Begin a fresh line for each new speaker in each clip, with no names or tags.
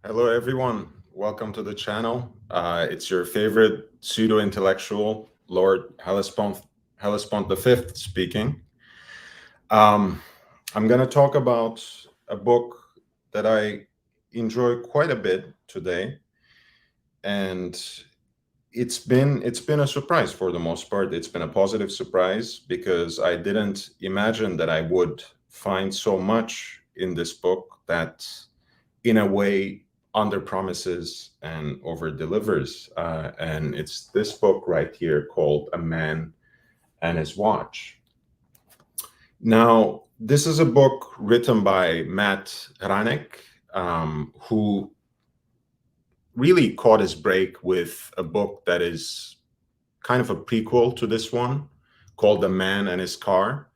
Hello, everyone. Welcome to the channel. It's your favorite pseudo-intellectual, Lord Hellespont V speaking. Um, I'm going to talk about a book that I enjoy quite a bit today, and it's been a surprise for the most part. It's been a positive surprise because I didn't imagine that I would find so much in this book that in a way under promises and over delivers. And it's this book right here called A Man and His Watch. Now, this is a book written by Matt Hranek, who really caught his break with a book that is kind of a prequel to this one called A Man and His Car.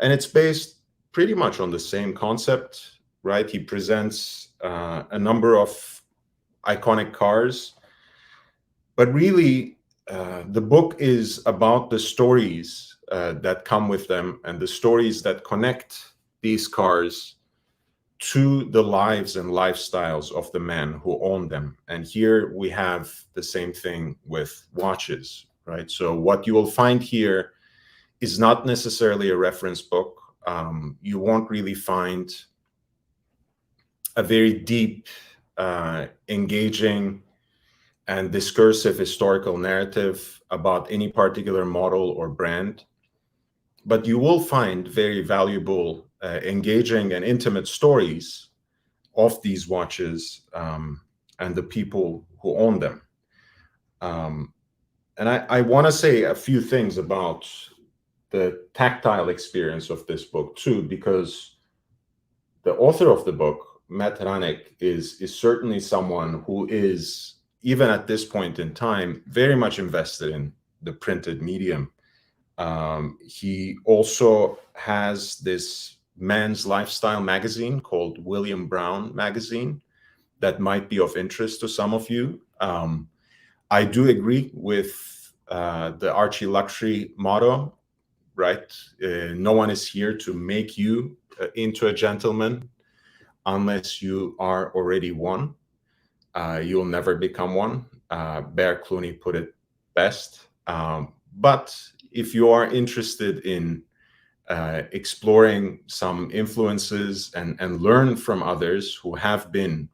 And it's based pretty much on the same concept, right? He presents a number of iconic cars, but really the book is about the stories that come with them and the stories that connect these cars to the lives and lifestyles of the men who own them. And here we have the same thing with watches, right? So what you will find here is not necessarily a reference book. You won't really find a very deep, engaging, and discursive historical narrative about any particular model or brand. But you will find very valuable, engaging, and intimate stories of these watches and the people who own them. Um, and I want to say a few things about the tactile experience of this book too, because the author of the book, Matt Hranek, is certainly someone who is, even at this point in time, very much invested in the printed medium. He also has this men's lifestyle magazine called William Brown Magazine that might be of interest to some of you. I do agree with the Archie Luxury motto, right? No one is here to make you into a gentleman unless you are already one. You'll never become one. Bear Clooney put it best. But if you are interested in exploring some influences and learn from others who have been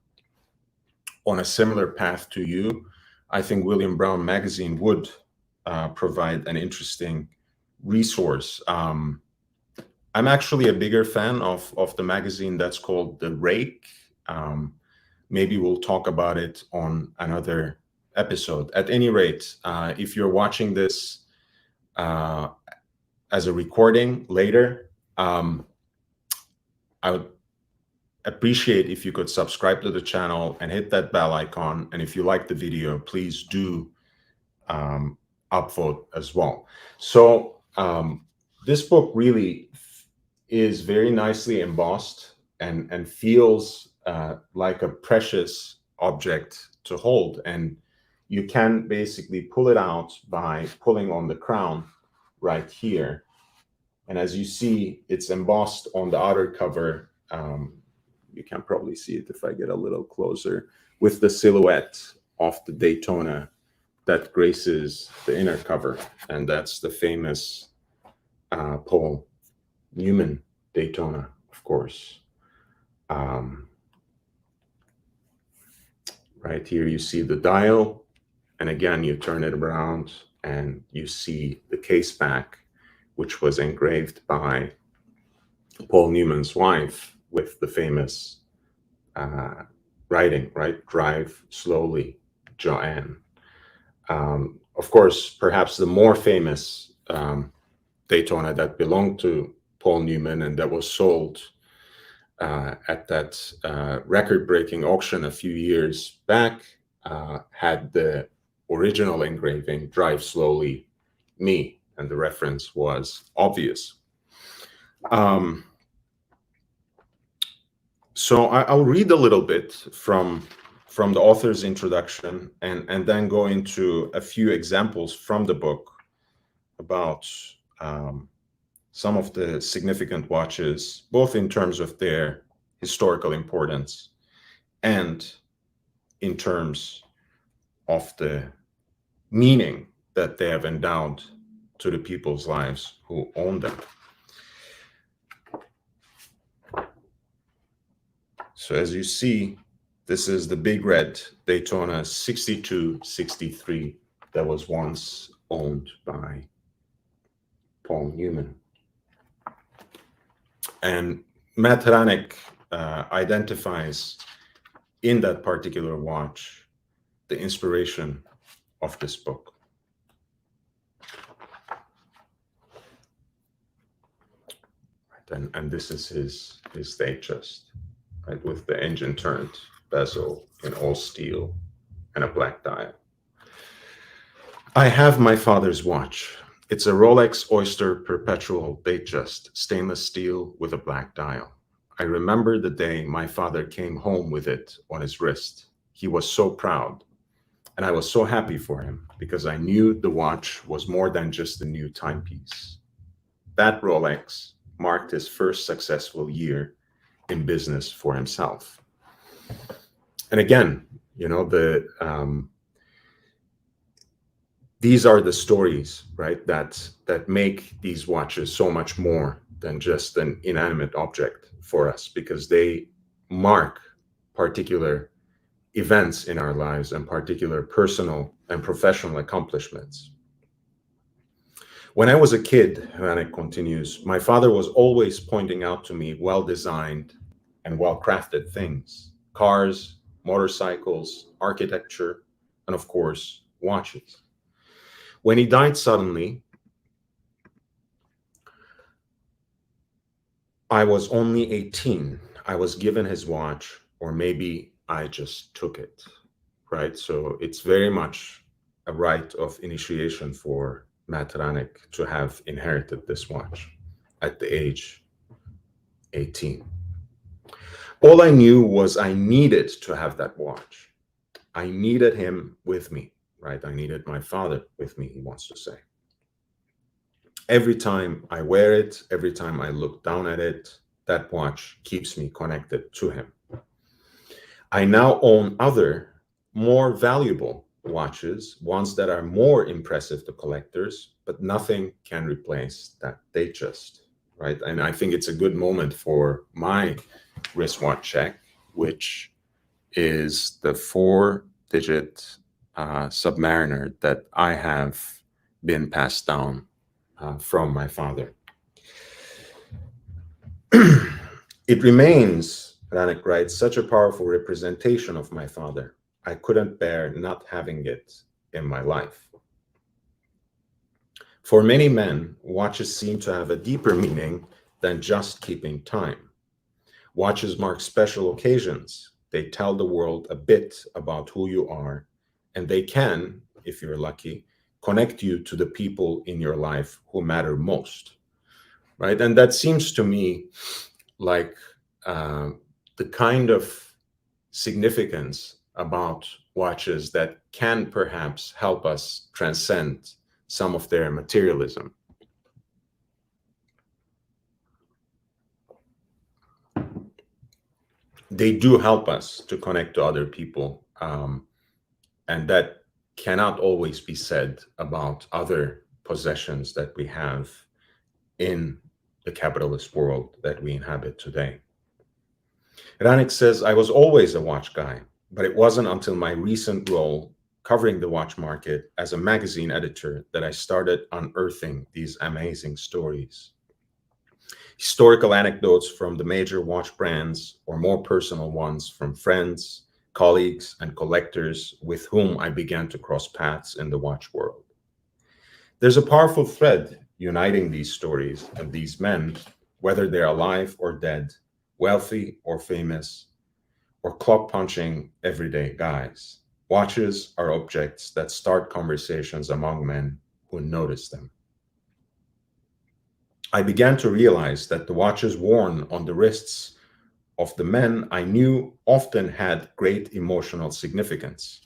on a similar path to you, I think William Brown Magazine would provide an interesting resource. I'm actually a bigger fan of the magazine that's called The Rake. Maybe we'll talk about it on another episode. At any rate, if you're watching this as a recording later, I would appreciate if you could subscribe to the channel and hit that bell icon. And if you like the video, please do upvote as well. So this book really is very nicely embossed and feels like a precious object to hold. And you can basically pull it out by pulling on the crown right here. And as you see, it's embossed on the outer cover. You can probably see it if I get a little closer, with the silhouette of the Daytona that graces the inner cover. And that's the famous Paul Newman Daytona, of course. Right here, you see the dial. And again, you turn it around and you see the case back, which was engraved by Paul Newman's wife with the famous writing, right? Drive slowly, Joanne. Of course, perhaps the more famous Daytona that belonged to Paul Newman and that was sold at that record-breaking auction a few years back had the original engraving, Drive Slowly, Me, and the reference was obvious. So I'll read a little bit from the author's introduction and then go into a few examples from the book about some of the significant watches, both in terms of their historical importance and in terms of the meaning that they have endowed to the people's lives who own them. So as you see, this is the big red Daytona 6263 that was once owned by Paul Newman. And Matt Hranek identifies in that particular watch the inspiration of this book. And this is his Datejust, right, with the engine turned bezel in all steel and a black dial. I have my father's watch. It's a Rolex Oyster Perpetual Datejust, stainless steel with a black dial. I remember the day my father came home with it on his wrist. He was so proud, and I was so happy for him because I knew the watch was more than just a new timepiece. That Rolex marked his first successful year in business for himself. And again, you know, these are the stories, right, that make these watches so much more than just an inanimate object for us, because they mark particular events in our lives and particular personal and professional accomplishments. When I was a kid, Hranek continues, my father was always pointing out to me well-designed and well-crafted things: cars, motorcycles, architecture, and of course, watches. When he died suddenly, I was only 18. I was given his watch, or maybe I just took it, right? So it's very much a rite of initiation for Matt Hranek to have inherited this watch at the age 18. All I knew was I needed to have that watch. I needed him with me, right? I needed my father with me, he wants to say. Every time I wear it, every time I look down at it, that watch keeps me connected to him. I now own other, more valuable watches, ones that are more impressive to collectors, but nothing can replace that Datejust, right? And I think it's a good moment for my wristwatch check, which is the 4-digit Submariner that I have been passed down from my father. It remains, Hranek writes, such a powerful representation of my father. I couldn't bear not having it in my life. For many men, watches seem to have a deeper meaning than just keeping time. Watches mark special occasions. They tell the world a bit about who you are, and they can, if you're lucky, connect you to the people in your life who matter most, right? And that seems to me like the kind of significance about watches that can perhaps help us transcend some of their materialism. They do help us to connect to other people, and that cannot always be said about other possessions that we have in the capitalist world that we inhabit today. Hranek says, I was always a watch guy, but it wasn't until my recent role covering the watch market as a magazine editor that I started unearthing these amazing stories. Historical anecdotes from the major watch brands, or more personal ones from friends, colleagues, and collectors with whom I began to cross paths in the watch world. There's a powerful thread uniting these stories of these men, whether they're alive or dead, wealthy or famous, or clock-punching everyday guys. Watches are objects that start conversations among men who notice them. I began to realize that the watches worn on the wrists of the men I knew often had great emotional significance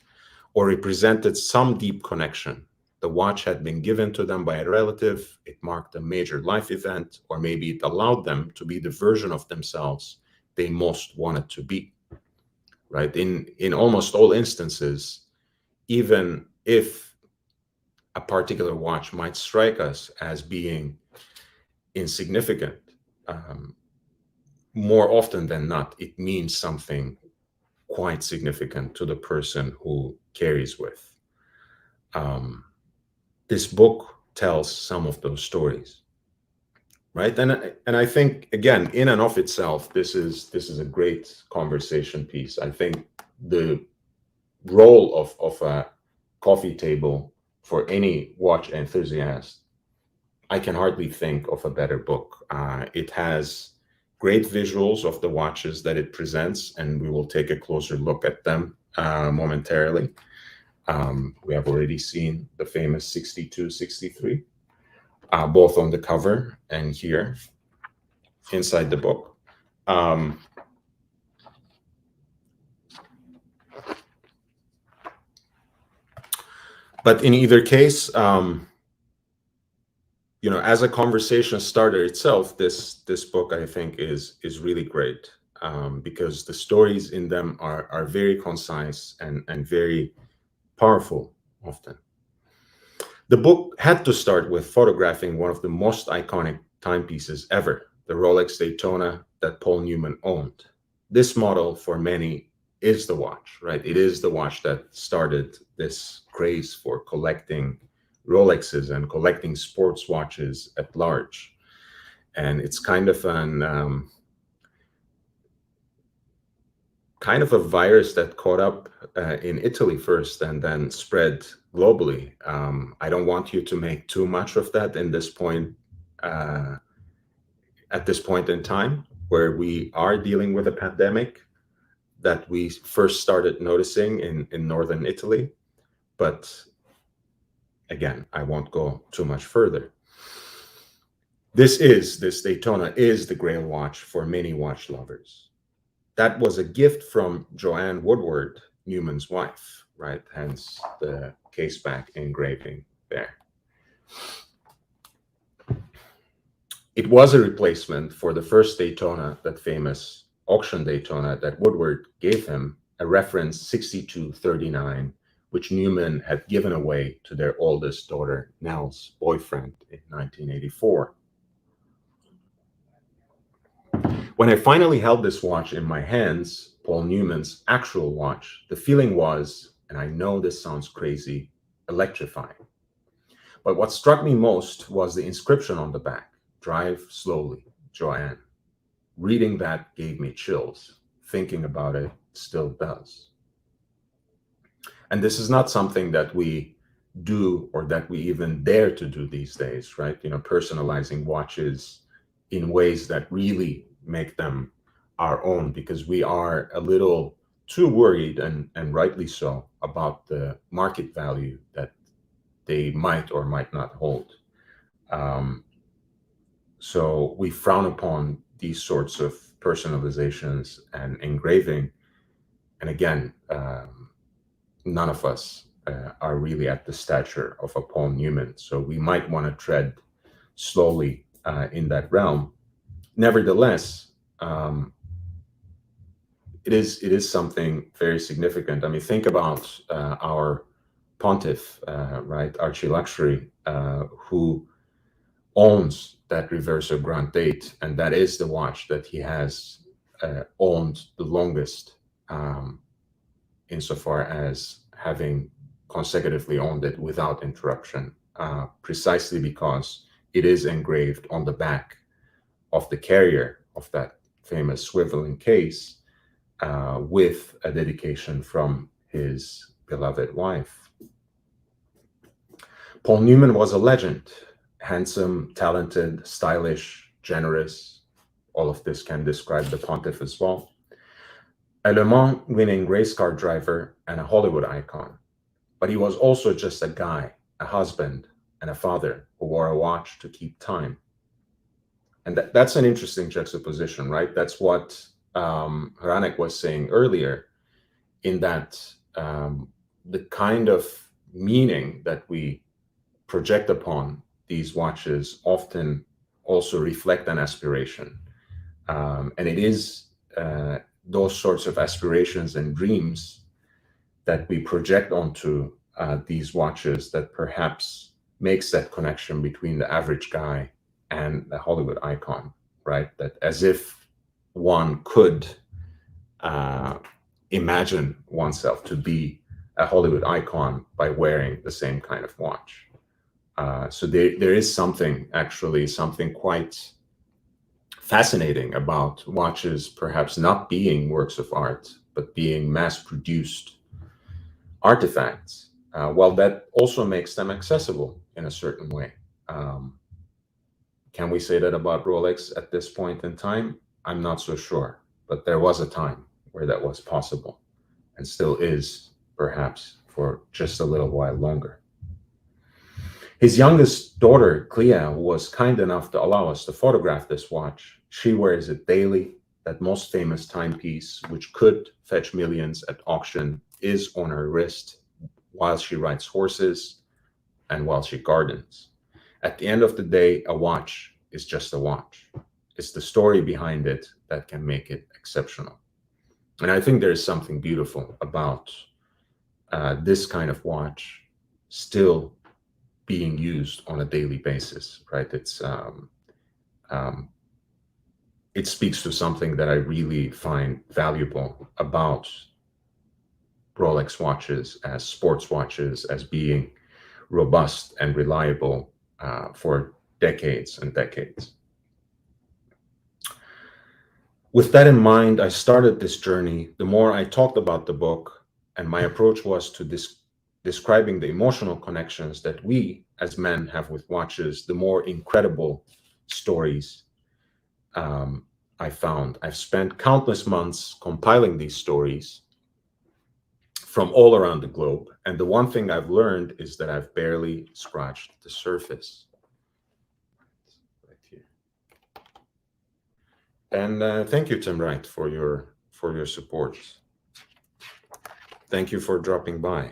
or represented some deep connection. The watch had been given to them by a relative, it marked a major life event, or maybe it allowed them to be the version of themselves they most wanted to be. right? In almost all instances, even if a particular watch might strike us as being insignificant, um, more often than not, it means something quite significant to the person who carries with. Um, this book tells some of those stories, right? And I think, again, in and of itself, this is a great conversation piece. I think the role of a coffee table for any watch enthusiast, I can hardly think of a better book. It has great visuals of the watches that it presents, and we will take a closer look at them momentarily. We have already seen the famous 6263, both on the cover and here inside the book. But in either case, as a conversation starter itself, this book, I think, is really great, because the stories in them are very concise and very powerful often. The book had to start with photographing one of the most iconic timepieces ever, the Rolex Daytona that Paul Newman owned. This model, for many, is the watch, right? It is the watch that started this craze for collecting Rolexes and collecting sports watches at large. And it's kind of a virus that caught up in Italy first and then spread globally. I don't want you to make too much of that at this point in time, where we are dealing with a pandemic that we first started noticing in northern Italy. But again, I won't go too much further. This Daytona is the grail watch for many watch lovers. That was a gift from Joanne Woodward, Newman's wife, right? Hence the caseback engraving there. It was a replacement for the first Daytona, that famous auction Daytona that Woodward gave him, a reference 6239, which Newman had given away to their oldest daughter, Nell's boyfriend, in 1984. When I finally held this watch in my hands, Paul Newman's actual watch, the feeling was, and I know this sounds crazy, electrifying. But what struck me most was the inscription on the back, "Drive slowly, Joanne." Reading that gave me chills. Thinking about it still does. And this is not something that we do or that we even dare to do these days, right? Personalizing watches in ways that really make them our own, because we are a little too worried, and rightly so, about the market value that they might or might not hold. So we frown upon these sorts of personalizations and engraving. And again, none of us are really at the stature of a Paul Newman. So we might want to tread slowly in that realm. Nevertheless, it is something very significant. I mean, think about our pontiff, right, Archiluxury, who owns that Reverso Grand Date, and that is the watch that he has owned the longest, insofar as having consecutively owned it without interruption, precisely because it is engraved on the back of the carrier of that famous swiveling case, with a dedication from his beloved wife. Paul Newman was a legend. Handsome, talented, stylish, generous. All of this can describe the pontiff as well. A Le Mans winning race car driver and a Hollywood icon. But he was also just a guy, a husband, and a father who wore a watch to keep time. And that's an interesting juxtaposition, right? That's what Hranek was saying earlier, in that the kind of meaning that we project upon these watches often also reflect an aspiration. And it is those sorts of aspirations and dreams that we project onto these watches that perhaps makes that connection between the average guy and the Hollywood icon, right? That as if one could imagine oneself to be a Hollywood icon by wearing the same kind of watch. So there is something quite fascinating about watches perhaps not being works of art, but being mass-produced artifacts. Well, that also makes them accessible in a certain way. Can we say that about Rolex at this point in time? I'm not so sure, but there was a time where that was possible, and still is, perhaps, for just a little while longer. His youngest daughter, Clea, was kind enough to allow us to photograph this watch. She wears it daily. That most famous timepiece, which could fetch millions at auction, is on her wrist while she rides horses and while she gardens. At the end of the day, a watch is just a watch. It's the story behind it that can make it exceptional. And I think there's something beautiful about this kind of watch still being used on a daily basis, right? It speaks to something that I really find valuable about Rolex watches as sports watches, as being robust and reliable for decades and decades. With that in mind, I started this journey. The more I talked about the book, and my approach was to describing the emotional connections that we as men have with watches, the more incredible stories I found. I've spent countless months compiling these stories from all around the globe. And the one thing I've learned is that I've barely scratched the surface. Right here. And thank you, Tim Wright, for your support. Thank you for dropping by.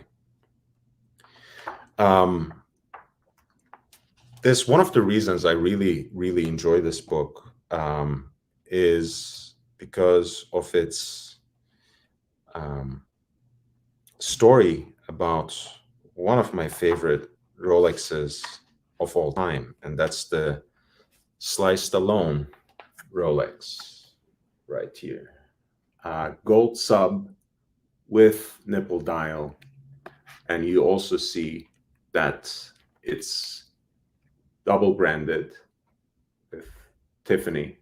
This one of the reasons I really, really enjoy this book is because of its story about one of my favorite Rolexes of all time, and that's the Sly Stallone Rolex right here. Gold sub with nipple dial, and you also see that it's double branded with Tiffany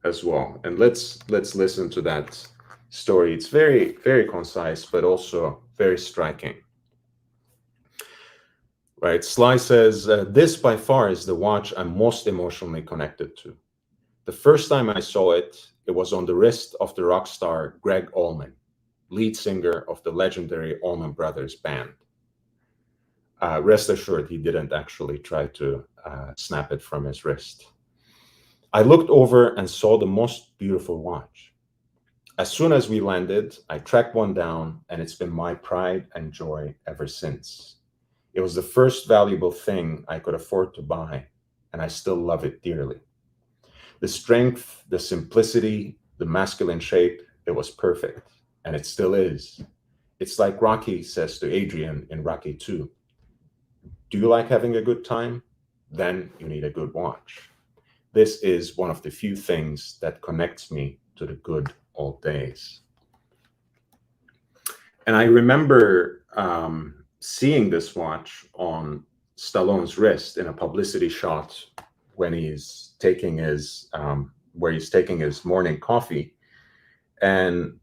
as well. And let's listen to that story. It's very, very concise, but also very striking. Right, Sly says, this by far is the watch I'm most emotionally connected to. The first time I saw it, it was on the wrist of the rock star Greg Allman, lead singer of the legendary Allman Brothers band. Rest assured, he didn't actually try to snap it from his wrist. I looked over and saw the most beautiful watch. As soon as we landed, I tracked one down, and it's been my pride and joy ever since. It was the first valuable thing I could afford to buy, and I still love it dearly. The strength, the simplicity, the masculine shape, it was perfect, and it still is. It's like Rocky says to Adrian in Rocky 2. Do you like having a good time? Then you need a good watch. This is one of the few things that connects me to the good old days. And I remember seeing this watch on Stallone's wrist in a publicity shot when he's taking his morning coffee. And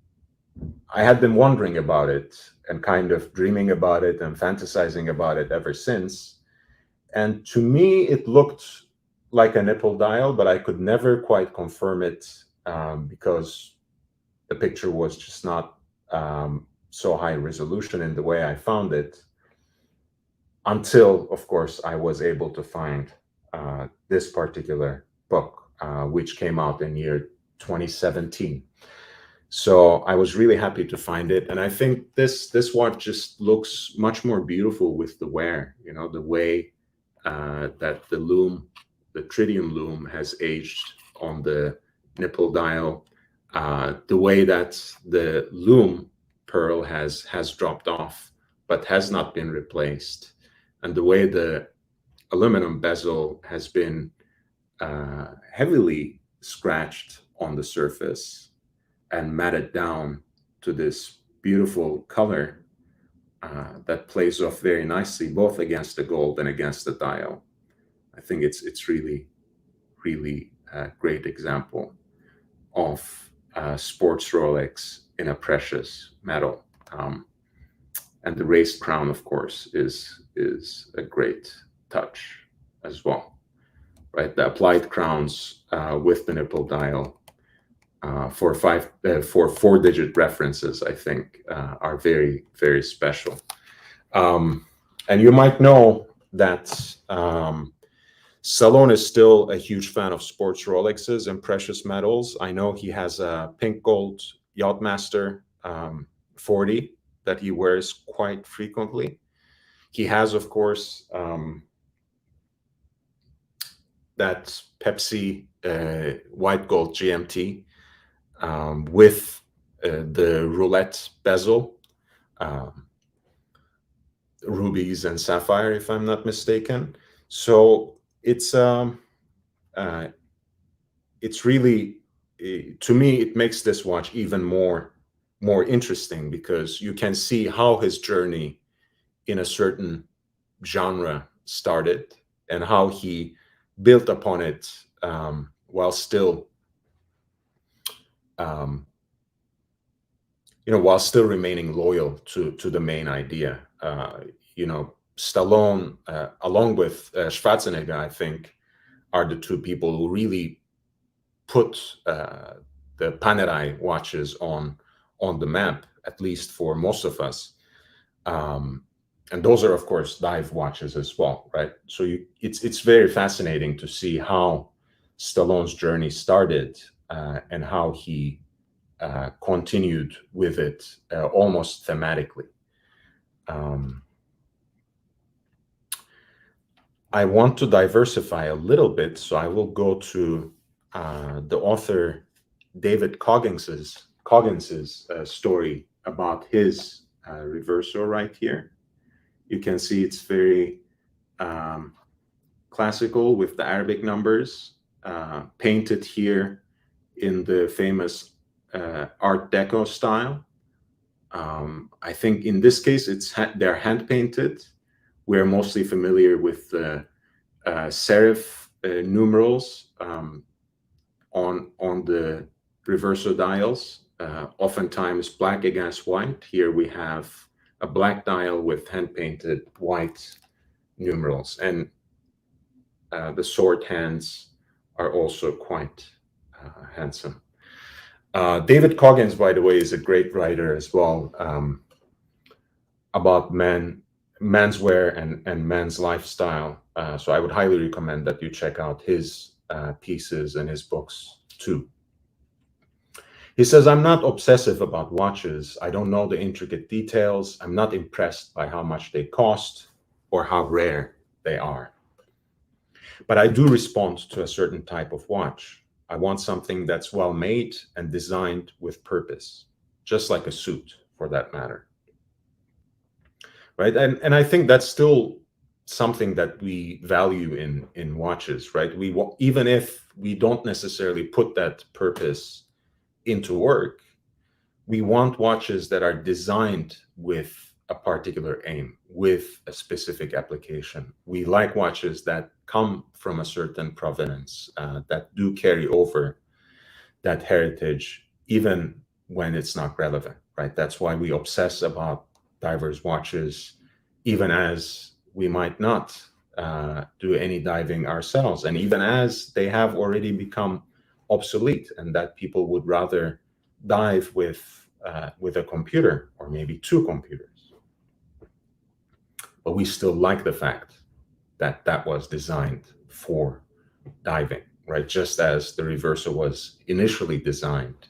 I had been wondering about it and kind of dreaming about it and fantasizing about it ever since. And to me, it looked like a nipple dial, but I could never quite confirm it because the picture was just not so high resolution in the way I found it, until, of course, I was able to find this particular book, which came out in year 2017. So I was really happy to find it. And I think this watch just looks much more beautiful with the wear, you know, the way that the tritium loom has aged on the nipple dial. the way that the lume pearl has dropped off but has not been replaced, and the way the aluminum bezel has been heavily scratched on the surface and matted down to this beautiful color that plays off very nicely both against the gold and against the dial. I think it's really, really a great example of sports Rolex in a precious metal. And the raised crown, of course, is a great touch as well, right? The applied crowns with the nipple dial for 4-digit references, I think, are very, very special. And you might know that Stallone is still a huge fan of sports Rolexes and precious metals. I know he has a pink gold Yachtmaster 40 that he wears quite frequently. He has, of course, that Pepsi white gold GMT with the roulette bezel, rubies and sapphire, if I'm not mistaken. So it's really, to me, it makes this watch even more interesting because you can see how his journey in a certain genre started and how he built upon it while still remaining loyal to the main idea. Stallone, along with Schwarzenegger, I think, are the two people who really put the Panerai watches on the map, at least for most of us. And those are, of course, dive watches as well, right? So it's very fascinating to see how Stallone's journey started and how he continued with it almost thematically. I want to diversify a little bit, so I will go to the author David Coggins's story about his reverso right here. You can see it's very classical with the Arabic numbers, painted here in the famous Art Deco style. I think in this case, they're hand painted. We're mostly familiar with the serif numerals on the reverso dials, oftentimes black against white. Here we have a black dial with hand-painted white numerals, and the sword hands are also quite handsome. David Coggins, by the way, is a great writer as well about menswear and men's lifestyle. So I would highly recommend that you check out his pieces and his books too. He says, I'm not obsessive about watches. I don't know the intricate details. I'm not impressed by how much they cost or how rare they are. But I do respond to a certain type of watch. I want something that's well made and designed with purpose, just like a suit for that matter. Right? And I think that's still something that we value in watches, right? Even if we don't necessarily put that purpose into work, we want watches that are designed with a particular aim, with a specific application. We like watches that come from a certain provenance, that do carry over that heritage, even when it's not relevant, right? That's why we obsess about divers' watches, even as we might not do any diving ourselves, and even as they have already become obsolete, and that people would rather dive with a computer or maybe two computers. But we still like the fact that that was designed for diving, right? Just as the Reverso was initially designed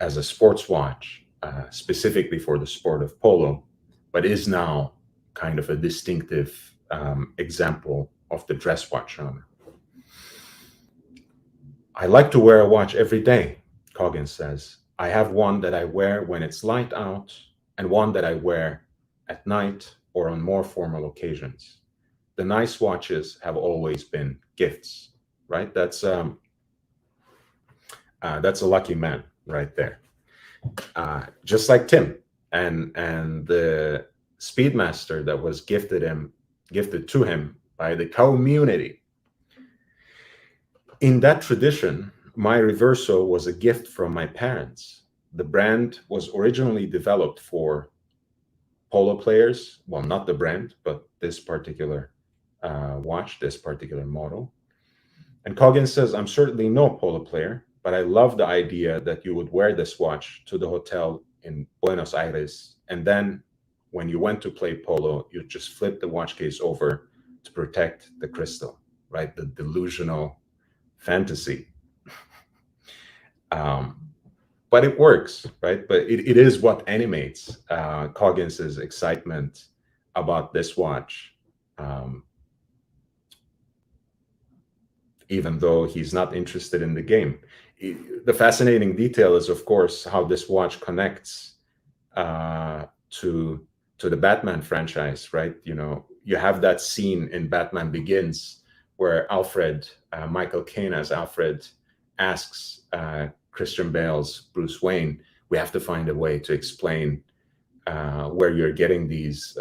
as a sports watch, specifically for the sport of polo, but is now kind of a distinctive example of the dress watch genre. I like to wear a watch every day, Coggins says, I have one that I wear when it's light out and one that I wear at night or on more formal occasions. The nice watches have always been gifts, right? That's a lucky man right there. Just like Tim and the Speedmaster that was gifted to him by the community. In that tradition, my Reverso was a gift from my parents. The brand was originally developed for polo players. Well, not the brand, but this particular watch, this particular model. And Coggins says, I'm certainly no polo player, but I love the idea that you would wear this watch to the hotel in Buenos Aires. And then when you went to play polo, you just flip the watch case over to protect the crystal, right? The delusional fantasy. But it works, right? But it is what animates Coggins's excitement about this watch. Even though he's not interested in the game. The fascinating detail is, of course, how this watch connects to the Batman franchise, right? You know, you have that scene in Batman Begins where Alfred, Michael Caine as Alfred, asks Christian Bale's Bruce Wayne, we have to find a way to explain where you're getting these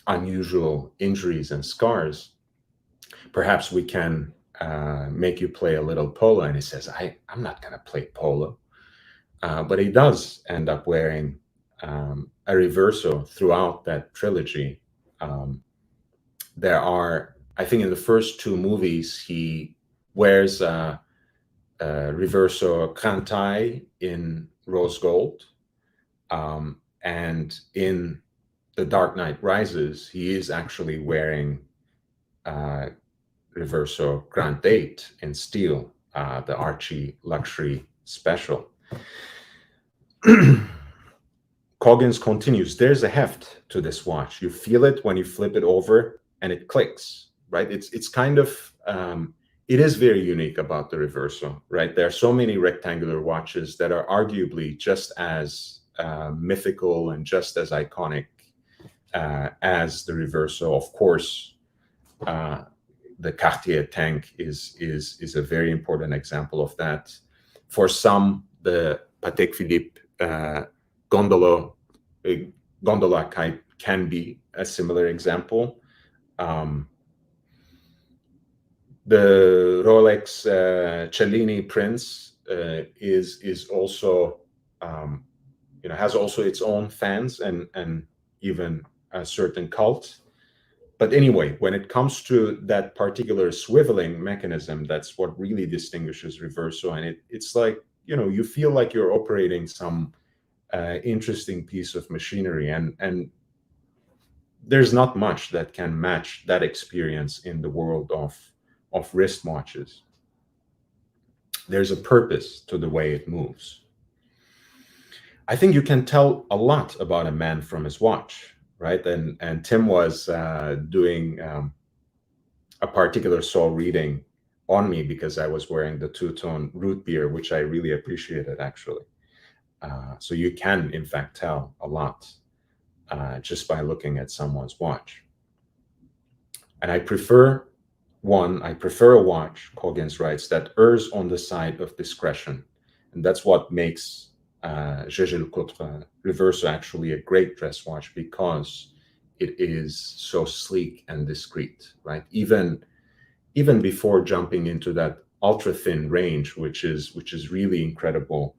unusual injuries and scars. Perhaps we can make you play a little polo. And he says, I'm not going to play polo. But he does end up wearing a Reverso throughout that trilogy. There are, I think in the first two movies, he wears a Reverso Cantai in rose gold. And in The Dark Knight Rises, he is actually wearing Reverso Grand Date in steel, the Archie Luxury Special. Coggins continues, there's a heft to this watch. You feel it when you flip it over and it clicks, right? It's kind of, it is very unique about the Reverso, right? There are so many rectangular watches that are arguably just as mythical and just as iconic as the Reverso. Of course, the Cartier tank is a very important example of that. For some, the Patek Philippe gondola can be a similar example. The Rolex Cellini Prince is also has also its own fans and even a certain cult. But anyway, when it comes to that particular swiveling mechanism, that's what really distinguishes Reverso. And it's like, you feel like you're operating some interesting piece of machinery. And there's not much that can match that experience in the world of wristwatches. There's a purpose to the way it moves. I think you can tell a lot about a man from his watch, right? And Tim was doing a particular soul reading on me because I was wearing the two-tone root beer, which I really appreciated, actually. So you can, in fact, tell a lot just by looking at someone's watch. And I prefer a watch, Coggins writes, that errs on the side of discretion. And that's what makes Jaeger Le-Coultre Reverso actually a great dress watch, because it is so sleek and discreet, right? Even before jumping into that ultra thin range, which is really incredible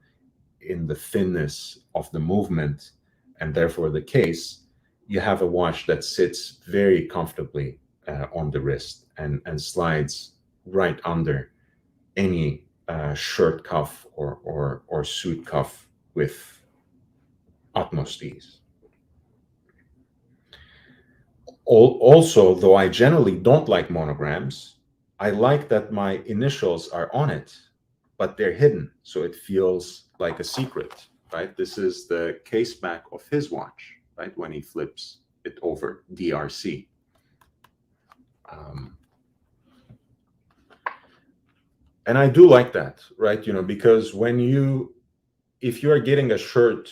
in the thinness of the movement and therefore the case, you have a watch that sits very comfortably on the wrist and slides right under any shirt cuff or suit cuff with utmost ease. Also, though I generally don't like monograms, I like that my initials are on it, but they're hidden, so it feels like a secret, right? This is the case back of his watch, right? When he flips it over, DRC. And I do like that, right? Because if you are getting a shirt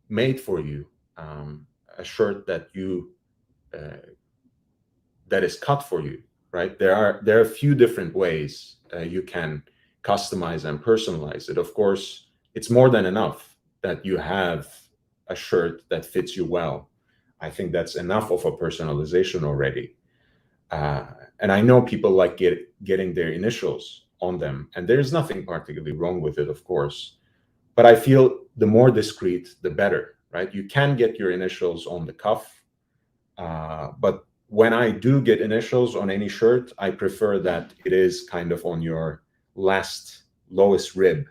made for you, a shirt uh, that is cut for you, right? There are a few different ways you can customize and personalize it. Of course, it's more than enough that you have a shirt that fits you well. I think that's enough of a personalization already. Uh, and I know people like getting their initials on them, and there's nothing particularly wrong with it, of course. But I feel the more discreet, the better, right? You can get your initials on the cuff, but when I do get initials on any shirt, I prefer that it is kind of on your lowest rib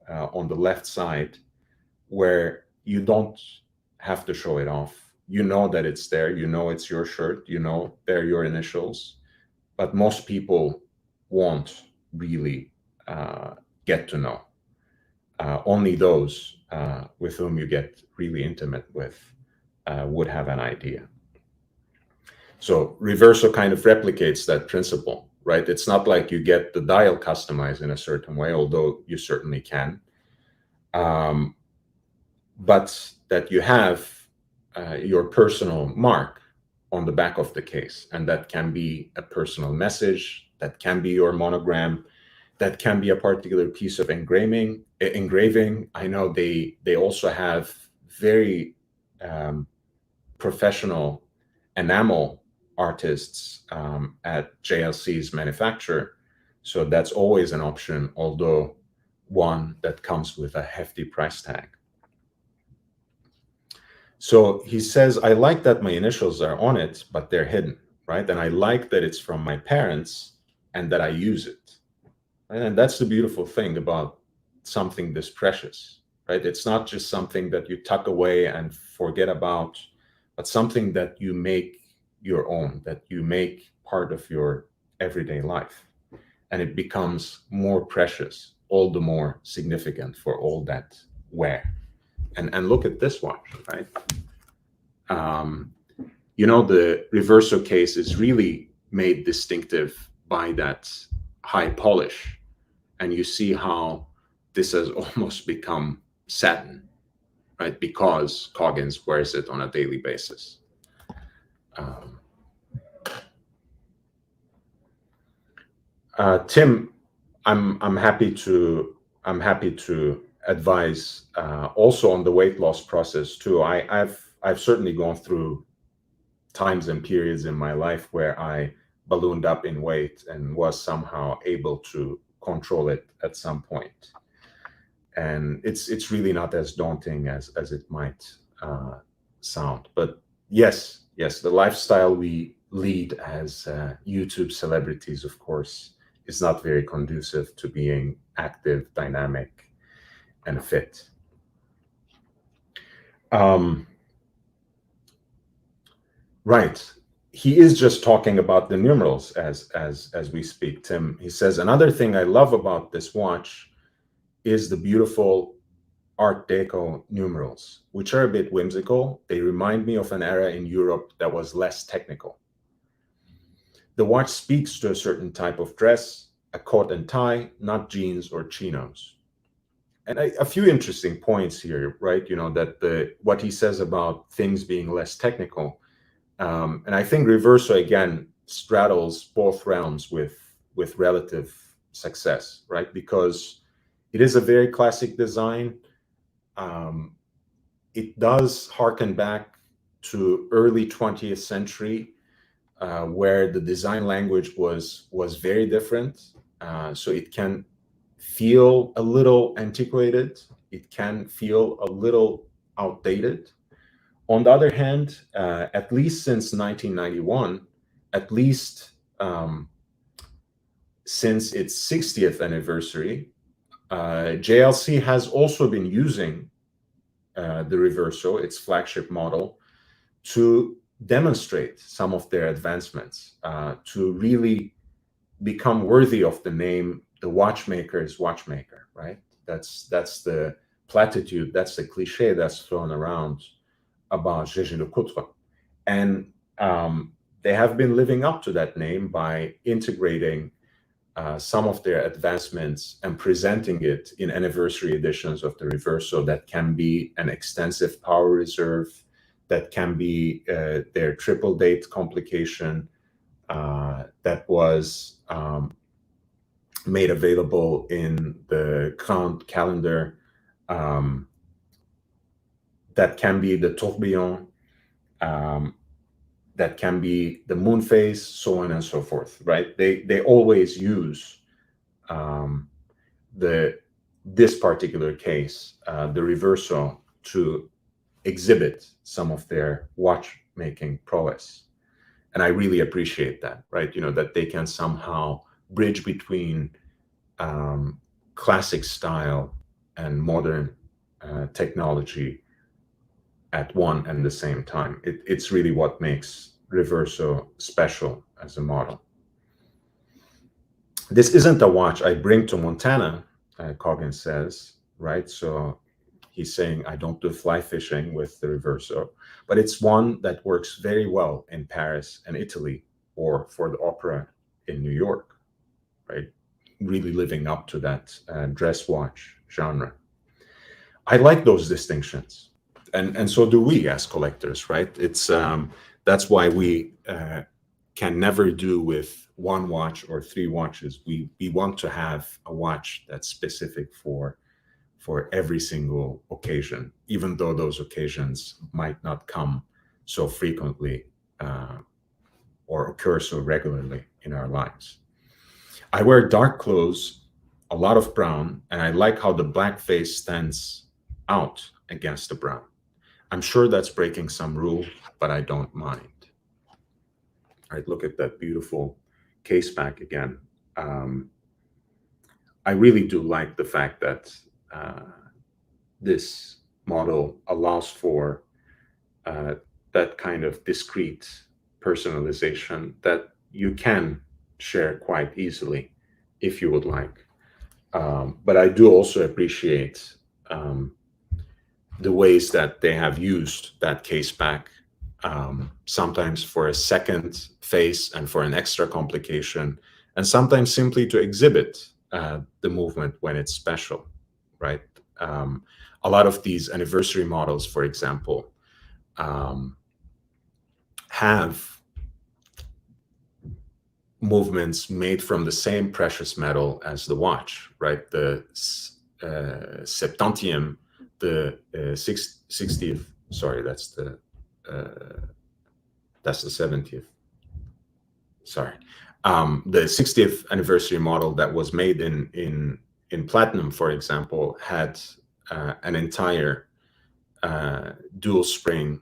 on the left side, where you don't have to show it off. You know that it's there. You know it's your shirt. You know they're your initials. But most people won't really get to know. Only those with whom you get really intimate with would have an idea. So Reverso kind of replicates that principle, right? It's not like you get the dial customized in a certain way, although you certainly can, but that you have your personal mark on the back of the case, and that can be a personal message, that can be your monogram, that can be a particular piece of engraving. I know they also have very professional enamel artists at JLC's manufacturer. So that's always an option, although one that comes with a hefty price tag. So he says, I like that my initials are on it, but they're hidden, right? And I like that it's from my parents and that I use it. Right? And that's the beautiful thing about something this precious, right? It's not just something that you tuck away and forget about, but something that you make your own, that you make part of your everyday life. And it becomes more precious, all the more significant for all that wear. And look at this watch, right? The Reverso case is really made distinctive by that high polish. And you see how this has almost become satin, right? Because Coggins wears it on a daily basis. Tim, I'm happy to advise also on the weight loss process too. I've certainly gone through times and periods in my life where I ballooned up in weight and was somehow able to control it at some point. And it's really not as daunting as it might sound. But yes, the lifestyle we lead as YouTube celebrities, of course, is not very conducive to being active, dynamic, and fit. Right. He is just talking about the numerals as we speak, Tim. He says, another thing I love about this watch is the beautiful Art Deco numerals, which are a bit whimsical. They remind me of an era in Europe that was less technical. The watch speaks to a certain type of dress, a coat and tie, not jeans or chinos. And a few interesting points here, right? That what he says about things being less technical. And I think Reverso, again, straddles both realms with relative success, right? Because it is a very classic design. It does harken back to early 20th century, where the design language was very different. So it can feel a little antiquated. It can feel a little outdated. On the other hand, at least since 1991, at least since its 60th anniversary, JLC has also been using the Reverso, its flagship model, to demonstrate some of their advancements, to really become worthy of the name the watchmaker's watchmaker, right? That's the platitude, that's the cliche that's thrown around about Jaeger Le-Coultre. And they have been living up to that name by integrating some of their advancements and presenting it in anniversary editions of the Reverso that can be an extensive power reserve, that can be their triple date complication that was made available in the Grand calendar, that can be the tourbillon, that can be the moon phase, so on and so forth, right? They always use this particular case, the Reverso, to exhibit some of their watchmaking prowess. And I really appreciate that, right? That they can somehow bridge between classic style and modern technology at one and the same time. It's really what makes Reverso special as a model. This isn't a watch I bring to Montana, Coggins says, right? So he's saying, I don't do fly fishing with the Reverso, but it's one that works very well in Paris and Italy, or for the opera in New York, right? Really living up to that dress watch genre. I like those distinctions. And so do we as collectors, right? It's that's why we can never do with one watch or three watches. We want to have a watch that's specific for every single occasion, even though those occasions might not come so frequently or occur so regularly in our lives. I wear dark clothes, a lot of brown, and I like how the black face stands out against the brown. I'm sure that's breaking some rule, but I don't mind. All right, look at that beautiful case back again. I really do like the fact that this model allows for that kind of discrete personalization that you can share quite easily if you would like. But I do also appreciate the ways that they have used that case back, sometimes for a second face and for an extra complication, and sometimes simply to exhibit the movement when it's special, right? A lot of these anniversary models, for example, have movements made from the same precious metal as the watch, right? The septantium, the 60th, sorry, that's the 70th. Sorry, the 60th anniversary model that was made in platinum, for example, had an entire dual spring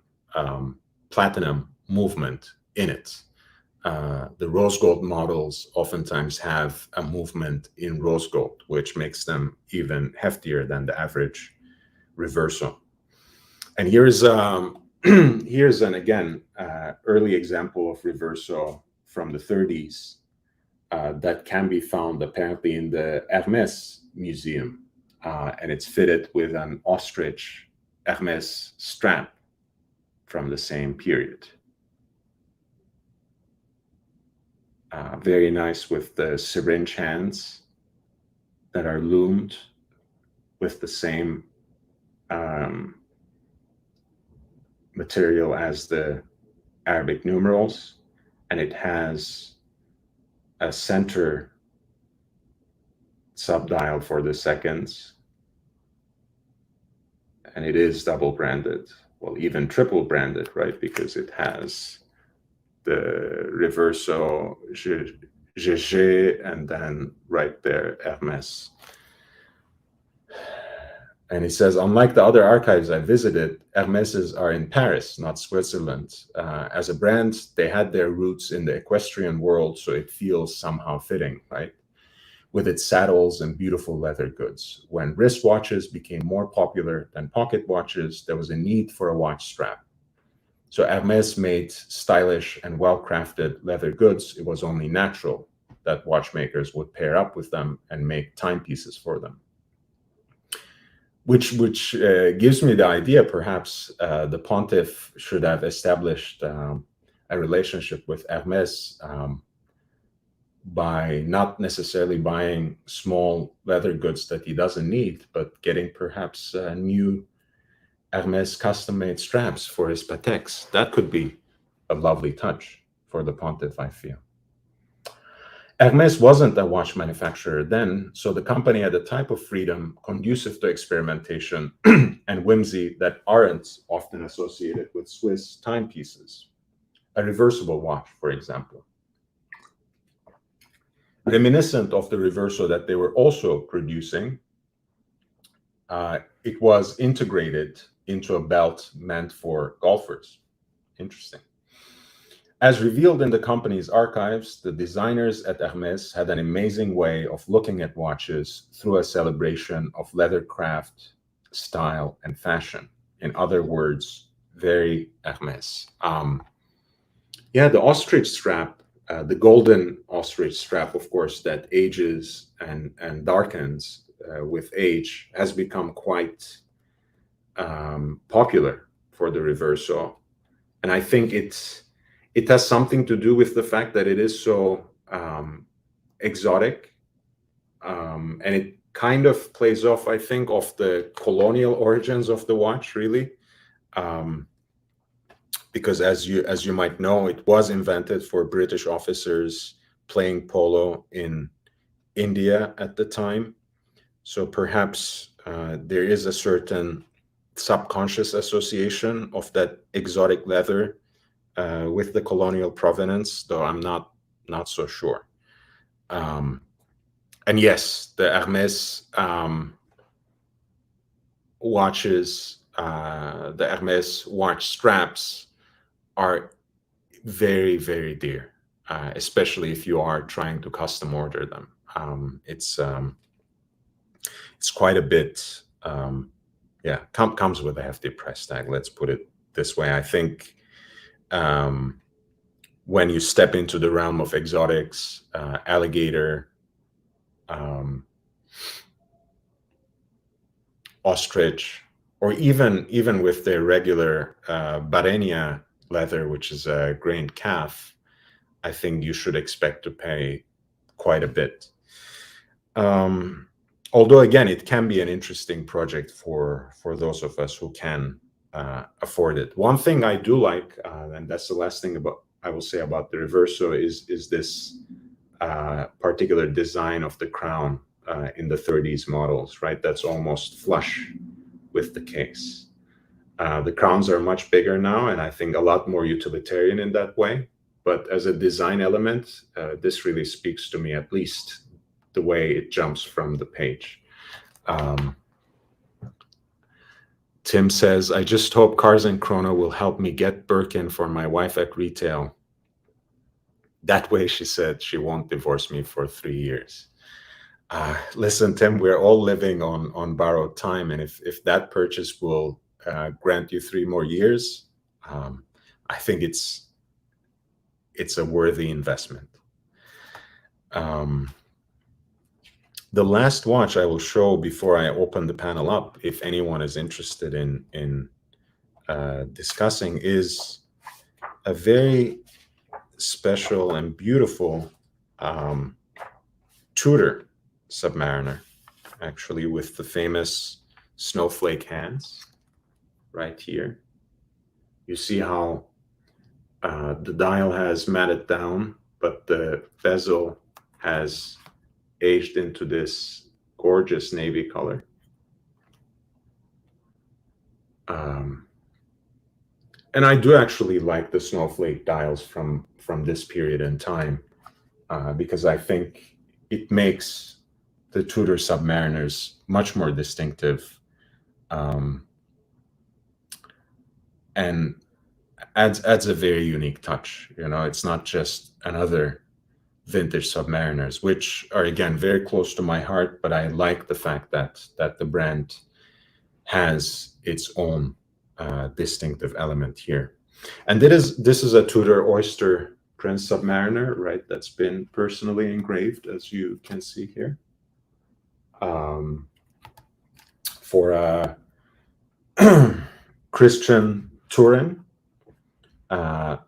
platinum movement in it. The rose gold models oftentimes have a movement in rose gold, which makes them even heftier than the average Reverso. And here's here's an again early example of Reverso from the 30s that can be found apparently in the Hermès Museum, and it's fitted with an ostrich Hermès strap from the same period. Very nice with the syringe hands that are loomed with the same material as the Arabic numerals, and it has a center subdial for the seconds, and it is double branded, well, even triple branded, right? Because it has the Reverso GG and then right there Hermès. And he says, unlike the other archives I visited, Hermèses are in Paris, not Switzerland. As a brand, they had their roots in the equestrian world, so it feels somehow fitting, right? With its saddles and beautiful leather goods. When wristwatches became more popular than pocket watches, there was a need for a watch strap. So Hermès made stylish and well-crafted leather goods. It was only natural that watchmakers would pair up with them and make timepieces for them. Which gives me the idea, perhaps the pontiff should have established a relationship with Hermès by not necessarily buying small leather goods that he doesn't need, but getting perhaps new Hermes custom-made straps for his Pateks. That could be a lovely touch for the Pontiff, I feel. Hermes wasn't a watch manufacturer then, so the company had a type of freedom conducive to experimentation and whimsy that aren't often associated with Swiss timepieces. A reversible watch, for example. Reminiscent of the Reverso that they were also producing, it was integrated into a belt meant for golfers. Interesting. As revealed in the company's archives, the designers at Hermes had an amazing way of looking at watches through a celebration of leathercraft, style, and fashion. In other words, very Hermes. The ostrich strap, the golden ostrich strap, of course, that ages and darkens with age, has become quite popular for the Reverso. And I think it has something to do with the fact that it is so exotic, and it kind of plays off, I think, of the colonial origins of the watch, really, because as you might know, it was invented for British officers playing polo in India at the time. So perhaps there is a certain subconscious association of that exotic leather with the colonial provenance, though I'm not so sure. And yes, the Hermes watches, the Hermes watch straps are very, very dear, especially if you are trying to custom order them. It's quite a bit. Comes with a hefty price tag. Let's put it this way. I think when you step into the realm of exotics, alligator, ostrich, or even with their regular Barenia leather, which is a grained calf, I think you should expect to pay quite a bit. Although, again, it can be an interesting project for those of us who can afford it. One thing I do like, and that's the last thing I will say about the Reverso, is this particular design of the crown in the 30s models, right? That's almost flush with the case. The crowns are much bigger now, and I think a lot more utilitarian in that way. But as a design element, this really speaks to me, at least the way it jumps from the page. Tim says, I just hope Cars and Chrono will help me get Birkin for my wife at retail. That way, she said, she won't divorce me for 3 years. Listen, Tim, we're all living on borrowed time. And if that purchase will grant you 3 more years, I think it's a worthy investment. The last watch I will show before I open the panel up, if anyone is interested in discussing, is a very special and beautiful Tudor Submariner, actually, with the famous snowflake hands right here. You see how the dial has matted down, but the bezel has aged into this gorgeous navy color. And I do actually like the snowflake dials from this period in time, because I think it makes the Tudor Submariners much more distinctive, and adds a very unique touch. You know, it's not just another vintage Submariners, which are, again, very close to my heart, but I like the fact that the brand has its own distinctive element here. And this is a Tudor Oyster Prince Submariner, right? That's been personally engraved, as you can see here, for Christian Turin,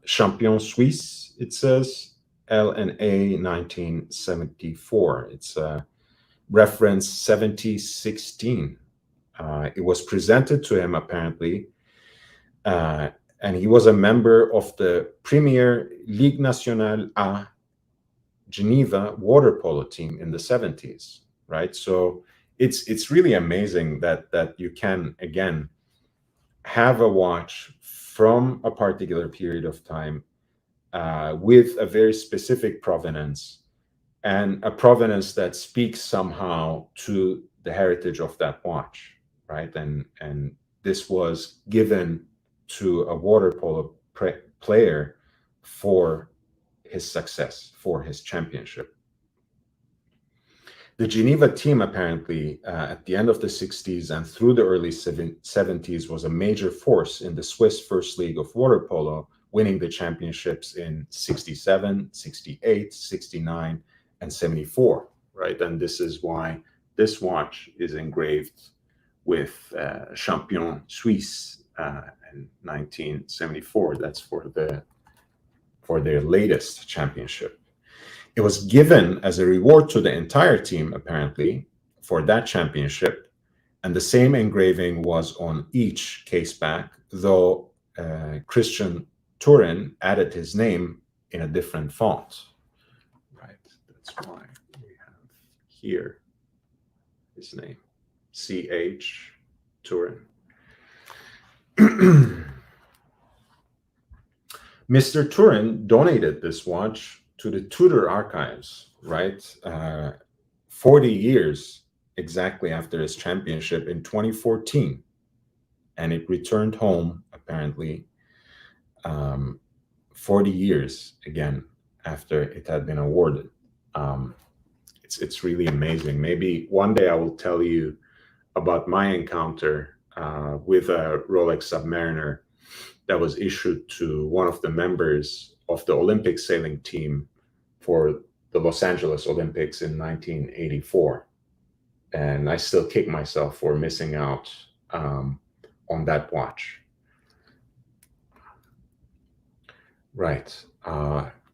Champion Suisse, it says, LNA 1974. It's reference 7016. It was presented to him apparently, and he was a member of the premier Ligue Nationale A Geneva water polo team in the 70s, right? So it's really amazing that you can, again, have a watch from a particular period of time with a very specific provenance, and a provenance that speaks somehow to the heritage of that watch, right? And this was given to a water polo player for his success, for his championship. The Geneva team, apparently, at the end of the 60s and through the early 70s, was a major force in the Swiss First League of Water Polo, winning the championships in 67, 68, 69, and 74, right? And this is why this watch is engraved with Champion Suisse in 1974. That's for their latest championship. It was given as a reward to the entire team, apparently, for that championship, and the same engraving was on each case back, though Christian Turin added his name in a different font. Right, that's why we have here his name, C.H. Turin. Mr. Turin donated this watch to the Tudor archives, right? 40 years exactly after his championship in 2014. And it returned home, apparently, 40 years again after it had been awarded. It's really amazing. Maybe one day I will tell you about my encounter with a Rolex Submariner that was issued to one of the members of the Olympic sailing team for the Los Angeles Olympics in 1984. And I still kick myself for missing out on that watch. Right.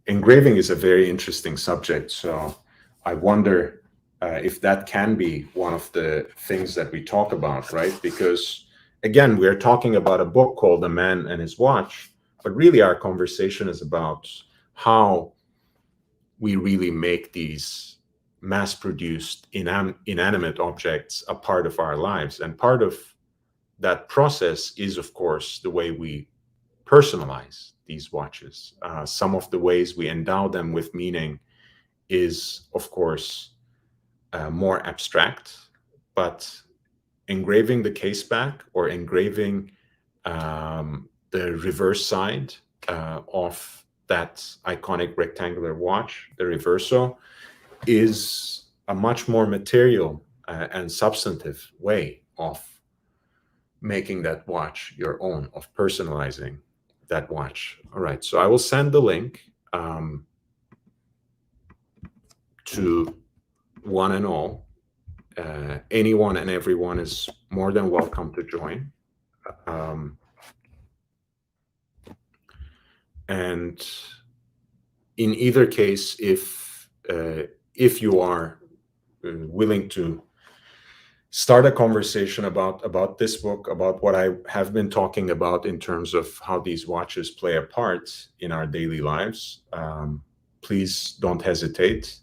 Engraving is a very interesting subject. So I wonder if that can be one of the things that we talk about, right? Because again, we're talking about a book called The Man and His Watch, but really our conversation is about how we really make these mass-produced inanimate objects a part of our lives. And part of that process is, of course, the way we personalize these watches. Some of the ways we endow them with meaning is, of course, more abstract, but engraving the case back or engraving the reverse side of that iconic rectangular watch, the Reverso, is a much more material and substantive way of making that watch your own, of personalizing that watch. All right, so I will send the link to one and all. Anyone and everyone is more than welcome to join. And in either case, if you are willing to start a conversation about this book, about what I have been talking about in terms of how these watches play a part in our daily lives, please don't hesitate.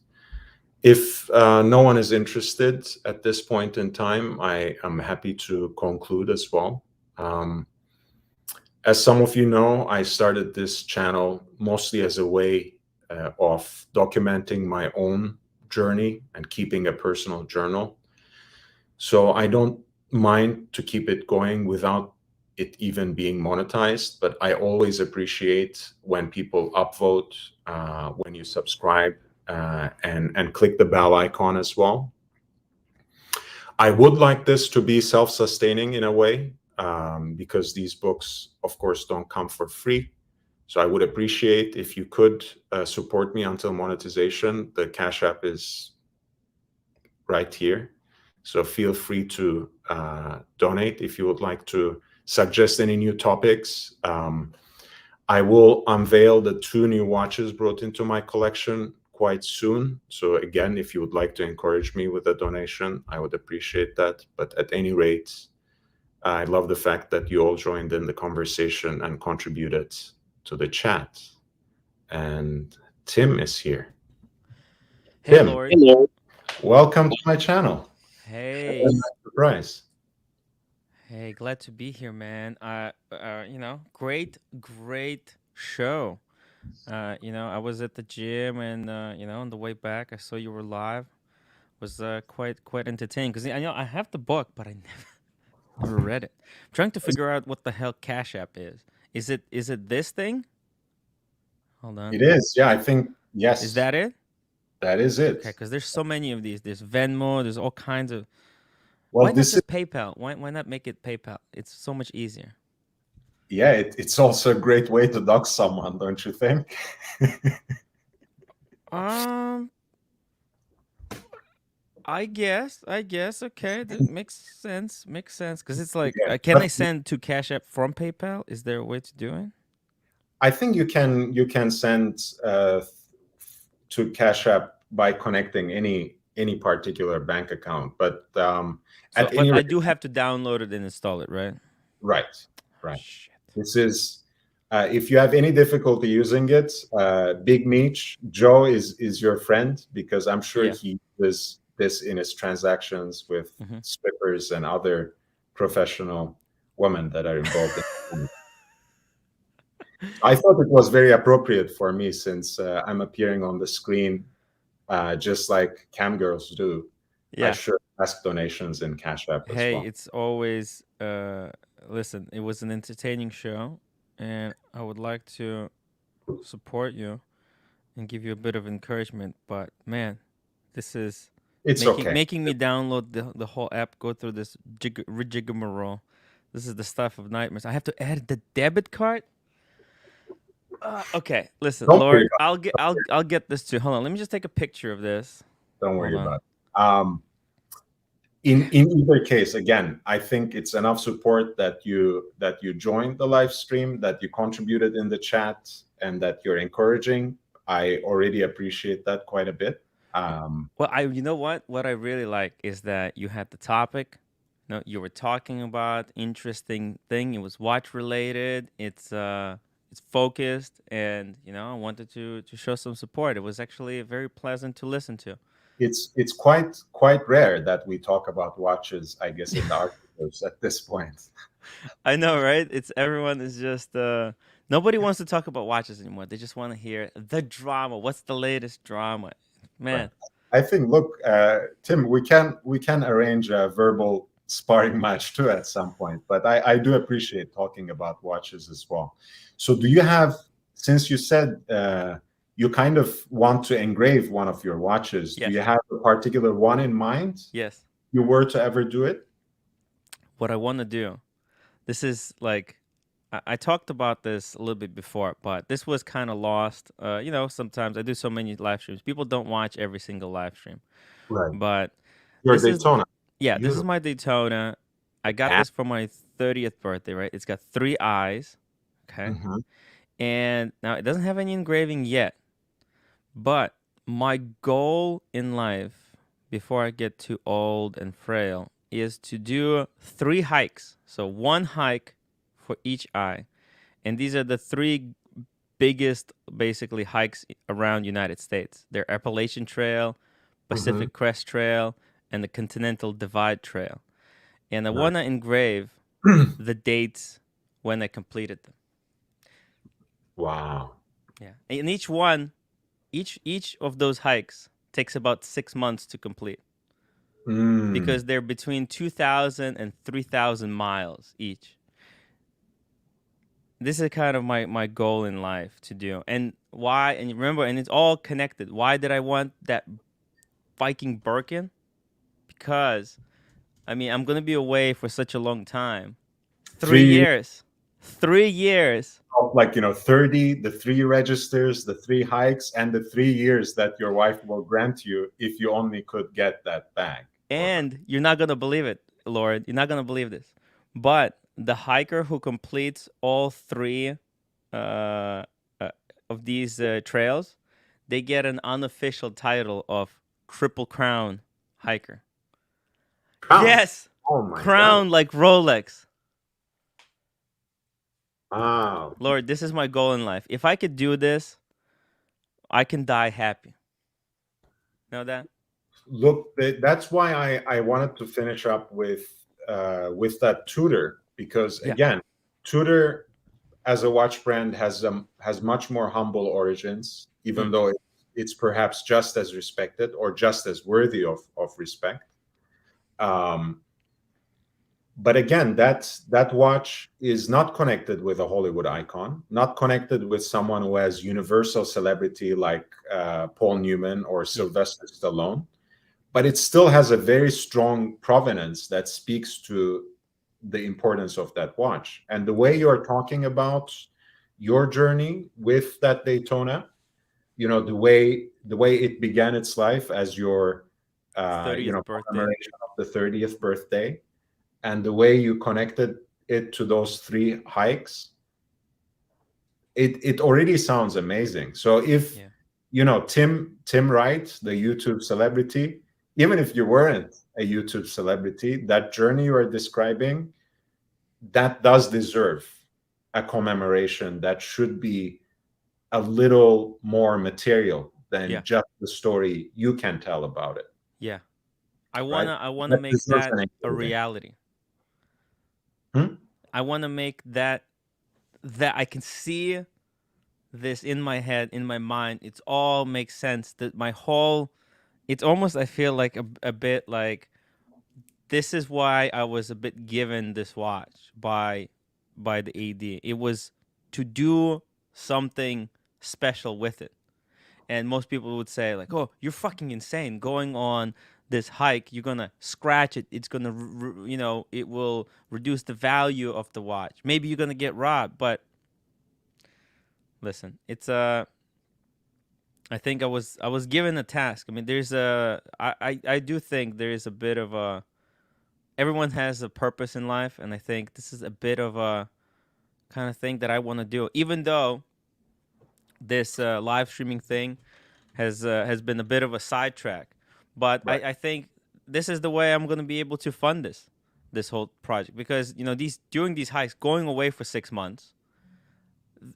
If no one is interested at this point in time, I am happy to conclude as well. As some of you know, I started this channel mostly as a way of documenting my own journey and keeping a personal journal. So I don't mind to keep it going without it even being monetized, but I always appreciate when people upvote, when you subscribe, and click the bell icon as well. I would like this to be self-sustaining in a way, because these books, of course, don't come for free. So I would appreciate if you could support me until monetization. The Cash App is right here. So feel free to donate if you would like to suggest any new topics. I will unveil the 2 new watches brought into my collection quite soon. So again, if you would like to encourage me with a donation, I would appreciate that. But at any rate, I love the fact that you all joined in the conversation and contributed to the chat. And Tim is here.
Hey,
Tim,
Lord.
hello. Welcome to my channel.
Hey.
Surprise.
Hey, glad to be here, man. Great show. I was at the gym and on the way back, I saw you were live. Was quite entertaining because I know I have the book, but I never read it. I'm trying to figure out what the hell Cash App is. Is it this thing? Hold on.
It is. Yeah, I think,
Is
yes,
that it?
that is
Okay,
it.
because there's so many of these. There's Venmo. There's all kinds of.
Well,
Why not
this is,
just PayPal? Why not make it PayPal? It's so much easier.
yeah, it's also a great way to dox someone, don't you think?
Um, I guess. Okay, that makes sense. Makes sense because it's like,
Yeah,
can I
but
send to Cash App from PayPal? Is there a way to do it?
I think you can send to Cash App by connecting any particular bank account, but
So,
at
but
any
I
rate,
do have to download it and install it, right?
right,
Oh,
right.
shit.
This is if you have any difficulty using it, Big Meech Joe is your friend because I'm sure
Yeah.
he does this in his transactions with
Hmm.
strippers and other professional women that are involved in. I thought it was very appropriate for me since I'm appearing on the screen just like cam girls do. I
Yeah.
should ask donations in Cash App as
Hey,
well.
it's always listen, it was an entertaining show and I would like to support you and give you a bit of encouragement, but man, this is
It's
making
okay.
making me download the whole app, go through this rigmarole. This is the stuff of nightmares. I have to add the debit card. Okay, listen,
Don't worry
Lord,
about
I'll get this too. Hold on, let me just take a picture of this.
it. Don't
Hold
worry
on.
about it. In either case, again, I think it's enough support that you joined the live stream, that you contributed in the chat, and that you're encouraging. I already appreciate that quite a bit. Um,
Well, you know what I really like is that you had the topic. You were talking about interesting thing. It was watch related. It's focused, and I wanted to show some support. It was actually very pleasant to listen to.
it's quite rare that we talk about watches, I guess, in the articles at this point.
I know, right? It's everyone is just nobody wants to talk about watches anymore. They just want to hear the drama. What's the latest drama?
Right.
Man,
I think, look, Tim, we can arrange a verbal sparring match too at some point, but I do appreciate talking about watches as well. So do you have, since you said you kind of want to engrave one of your watches, do you
yes.
have a particular one in mind?
Yes.
You were to ever do it?
What I want to do. This is like I talked about this a little bit before, but this was kind of lost. Sometimes I do so many live streams. People don't watch every single live stream.
Right.
But
Your
this is
Daytona.
this is
Beautiful.
my Daytona. I got
And
this for my 30th birthday, right? It's got 3 eyes, okay?
mhm.
And now it doesn't have any engraving yet. But my goal in life before I get too old and frail is to do 3 hikes. So one hike for each eye. And these are the three biggest basically hikes around United States. They're Appalachian Trail,
Mhm.
Pacific Crest Trail, and the Continental Divide Trail. And I
Right.
want to engrave the dates when I completed them.
Wow.
Yeah. And each of those hikes takes about 6 months to complete
Mm.
because they're between 2,000 and 3,000 miles each. This is kind of my goal in life to do. And why, and remember, and it's all connected. Why did I want that Viking Birkin? Because, I mean, I'm going to be away for such a long time. Three
3
years. 3 years.
of, like, 30, the 3 registers, the 3 hikes, and the 3 years that your wife will grant you if you only could get that bag for her.
And you're not going to believe it, Lord. You're not going to believe this. But the hiker who completes all 3 uh, uh, of these trails, they get an unofficial title of Triple Crown hiker.
Crown.
Yes,
Oh my God.
crown like Rolex.
Wow.
Lord, this is my goal in life. If I could do this, I can die happy. Know that?
Look, that's why I wanted to finish up with that Tudor, because
Yeah.
again, Tudor as a watch brand has much more humble origins, even
Mm.
though it's perhaps just as respected or just as worthy of respect. Um, but again, that watch is not connected with a Hollywood icon, not connected with someone who has universal celebrity like Paul Newman or
Yeah.
Sylvester Stallone, but it still has a very strong provenance that speaks to the importance of that watch. And the way you're talking about your journey with that Daytona, the way it began its life as your
30th birthday.
commemoration of the 30th birthday, and the way you connected it to those three hikes, it already sounds amazing. So if
Yeah.
Tim Wright, the YouTube celebrity, even if you weren't a YouTube celebrity, that journey you are describing, that does deserve a commemoration that should be a little more material than
Yeah.
just the story you can tell about it,
Yeah. I
right?
wanna I wanna
That
make
deserves
that
an
a
engaging.
reality.
Hmm?
I wanna make that I can see this in my head, in my mind. It's all makes sense. That my whole it's almost I feel like a bit like this is why I was a bit given this watch by the AD. It was to do something special with it. And most people would say like, "Oh, you're fucking insane going on this hike. You're going to scratch it. It's going to it will reduce the value of the watch. Maybe you're going to get robbed." But listen, it's I think I was given a task. I mean, there's a I do think there is a bit of a everyone has a purpose in life, and I think this is a bit of a kind of thing that I want to do. Even though this live streaming thing has been a bit of a sidetrack, but I,
Right.
I think this is the way I'm going to be able to fund this whole project because these during these hikes, going away for 6 months,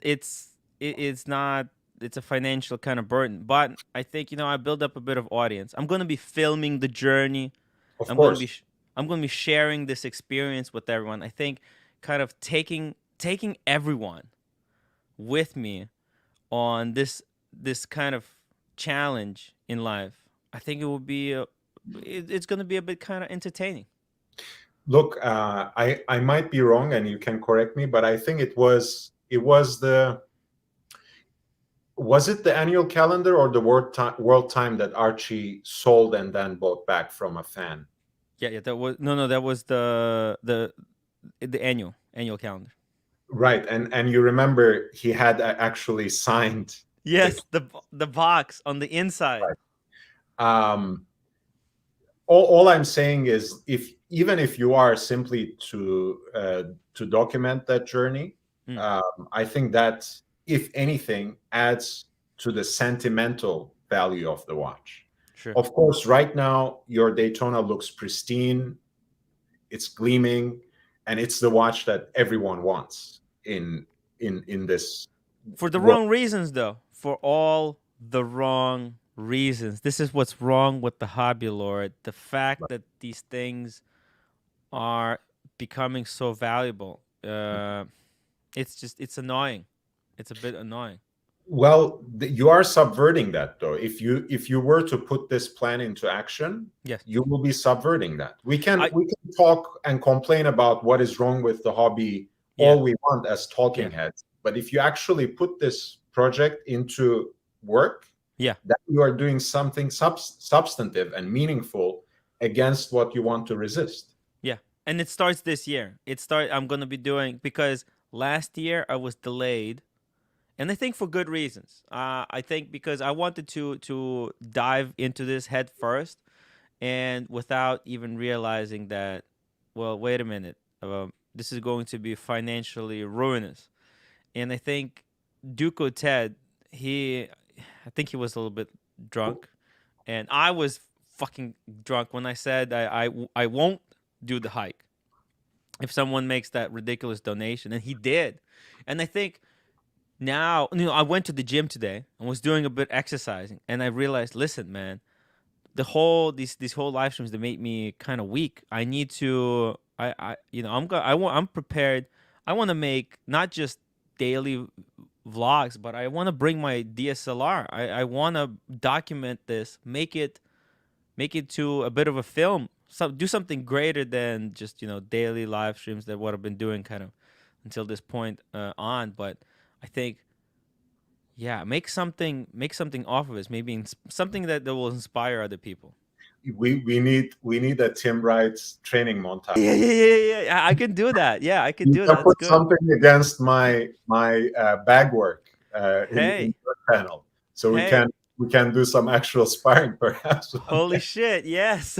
it's not it's a financial kind of burden. But I think I build up a bit of audience. I'm going to be filming the journey.
Of
I'm going to
course.
be I'm going to be sharing this experience with everyone. I think kind of taking everyone with me on this kind of challenge in life. I think it will be it's going to be a bit kind of entertaining.
Look, I might be wrong, and you can correct me, but I think was it the annual calendar or the world time that Archie sold and then bought back from a fan?
Yeah, that was no, that was the annual calendar.
Right, and you remember he had actually signed the.
Yes, the box on the inside.
Right. Um, all I'm saying is, if even if you are simply to document that journey,
Mm,
I think that if anything adds to the sentimental value of the watch.
sure.
Of course, right now your Daytona looks pristine, it's gleaming, and it's the watch that everyone wants in this
For the
world.
wrong reasons, though. For all the wrong reasons. This is what's wrong with the hobby, Lord. The fact that these things are becoming so valuable. It's annoying. It's a bit annoying.
Well, you are subverting that, though. If you were to put this plan into action,
Yes.
you will be subverting that. We can
I
we can talk and complain about what is wrong with the hobby
yeah.
all we want as talking
Yeah.
heads, but if you actually put this project into work,
Yeah.
then you are doing something substantive and meaningful against what you want to resist.
Yeah. And it starts this year. I'm going to be doing because last year I was delayed and I think for good reasons. I think because I wanted to dive into this head first and without even realizing that well, wait a minute. This is going to be financially ruinous. And I think Duco Ted, I think he was a little bit drunk, and I was fucking drunk when I said I won't do the hike if someone makes that ridiculous donation, and he did. And I think now, I went to the gym today and was doing a bit exercising, and I realized, listen, man, these whole live streams, they make me kind of weak. I need to I'm prepared. I want to make not just daily vlogs, but I want to bring my DSLR. I want to document this, make it to a bit of a film. Do something greater than just daily live streams that what I've been doing kind of until this point on. But I think, yeah, make something off of this. Maybe something that will inspire other people.
We need a Tim Wright's training montage.
Yeah. I can do that. Yeah, I can do that.
Put
That's good.
something against my bag work
Hey.
in your panel, so
Hey.
we can do some actual sparring, perhaps.
Holy shit! Yes.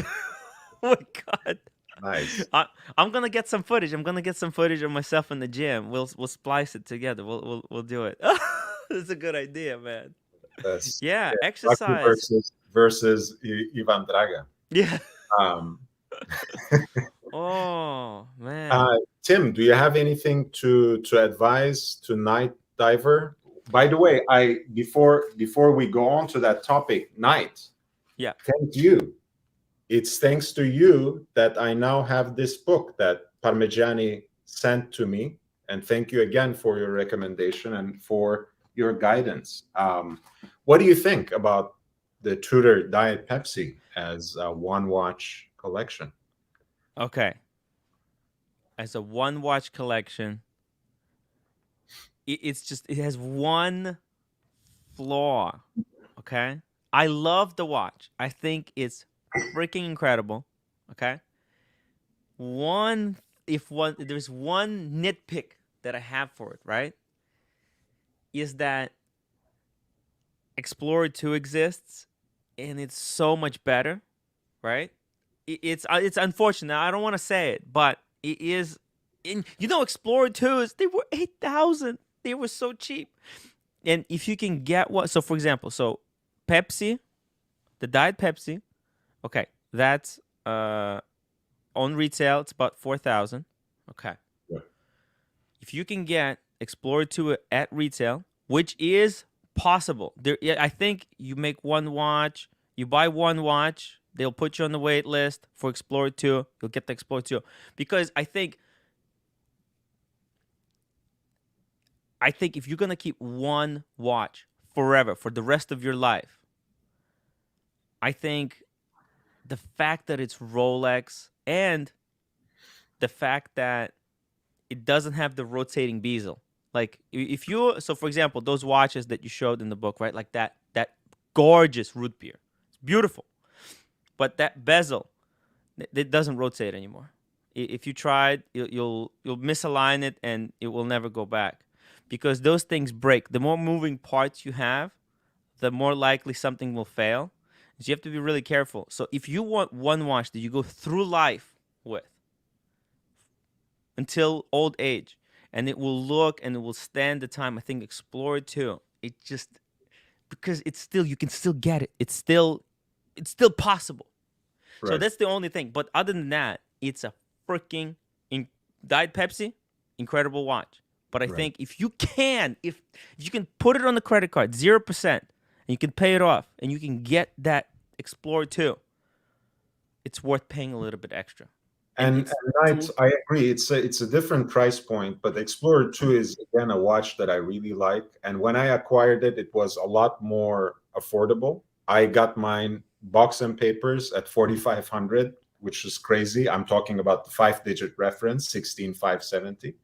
Oh my god.
Nice.
I'm gonna get some footage. I'm gonna get some footage of myself in the gym. We'll splice it together. We'll do it. That's a good idea, man. Yeah, exercise.
versus Ivan Draga.
Yeah.
Um,
Oh man.
Tim, do you have anything to advise to Night Diver? By the way, before we go on to that topic, Night.
Yeah.
Thank you. It's thanks to you that I now have this book that Parmigiani sent to me, and thank you again for your recommendation and for your guidance. What do you think about the Tudor Diet Pepsi as a one watch collection?
Okay. As a one watch collection, it has one flaw. Okay. I love the watch. I think it's freaking incredible. Okay. There's one nitpick that I have for it, right? Is that Explorer 2 exists and it's so much better, right? It's unfortunate. I don't want to say it, but it is. Explorer 2s, they were 8,000. They were so cheap. And if you can get so for example, Pepsi, the Diet Pepsi, okay, that's on retail, it's about 4,000. Okay.
Yeah.
If you can get Explorer 2 at retail, which is possible, I think you make one watch, you buy one watch, they'll put you on the wait list for Explorer 2. You'll get the Explorer 2. Because I think if you're going to keep one watch forever, for the rest of your life, I think the fact that it's Rolex and the fact that it doesn't have the rotating bezel. Like for example, those watches that you showed in the book, right? Like that gorgeous root beer. It's beautiful. But that bezel, it doesn't rotate anymore. If you tried, you'll misalign it and it will never go back, because those things break. The more moving parts you have, the more likely something will fail. So you have to be really careful. So if you want one watch that you go through life with until old age, and it will look and it will stand the time, I think Explorer 2, because you can still get it. It's still possible. Right. So that's the only thing. But other than that, it's a freaking Diet Pepsi, incredible watch. But I think if you can put it on the credit card, 0%, and you can pay it off, and you can get that Explorer 2, it's worth paying a little bit extra.
And Night, I agree. It's a different price point, but Explorer 2 is, again, a watch that I really like. And when I acquired it, it was a lot more affordable. I got mine box and papers at 4,500, which is crazy. I'm talking about the 5-digit reference, 16,570.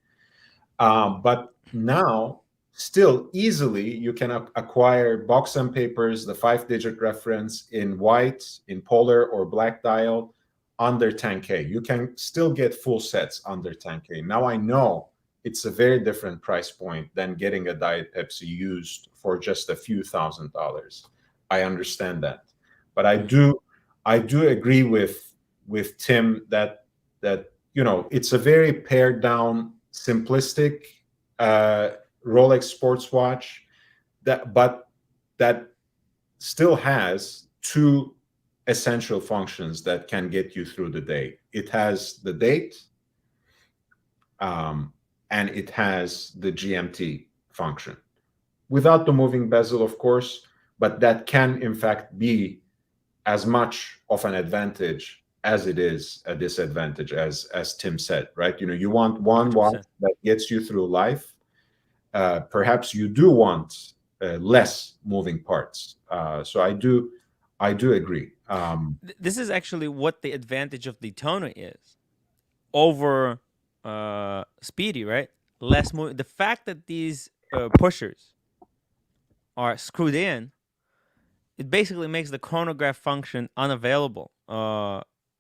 But now, still easily, you can acquire box and papers, the 5-digit reference in white, in polar or black dial, under 10K. You can still get full sets under 10K. Now I know it's a very different price point than getting a Diet Pepsi used for just a few $1,000s. I understand that, but I do agree with Tim that it's a very pared down, simplistic Rolex sports watch but that still has two essential functions that can get you through the day. It has the date, and it has the GMT function without the moving bezel, of course, but that can in fact be as much of an advantage as it is a disadvantage, as Tim said, right? You want one watch
100%.
that gets you through life. Perhaps you do want less moving parts. So I do agree.
This is actually what the advantage of Daytona is over Speedy, right? Less move. The fact that these pushers are screwed in, it basically makes the chronograph function unavailable.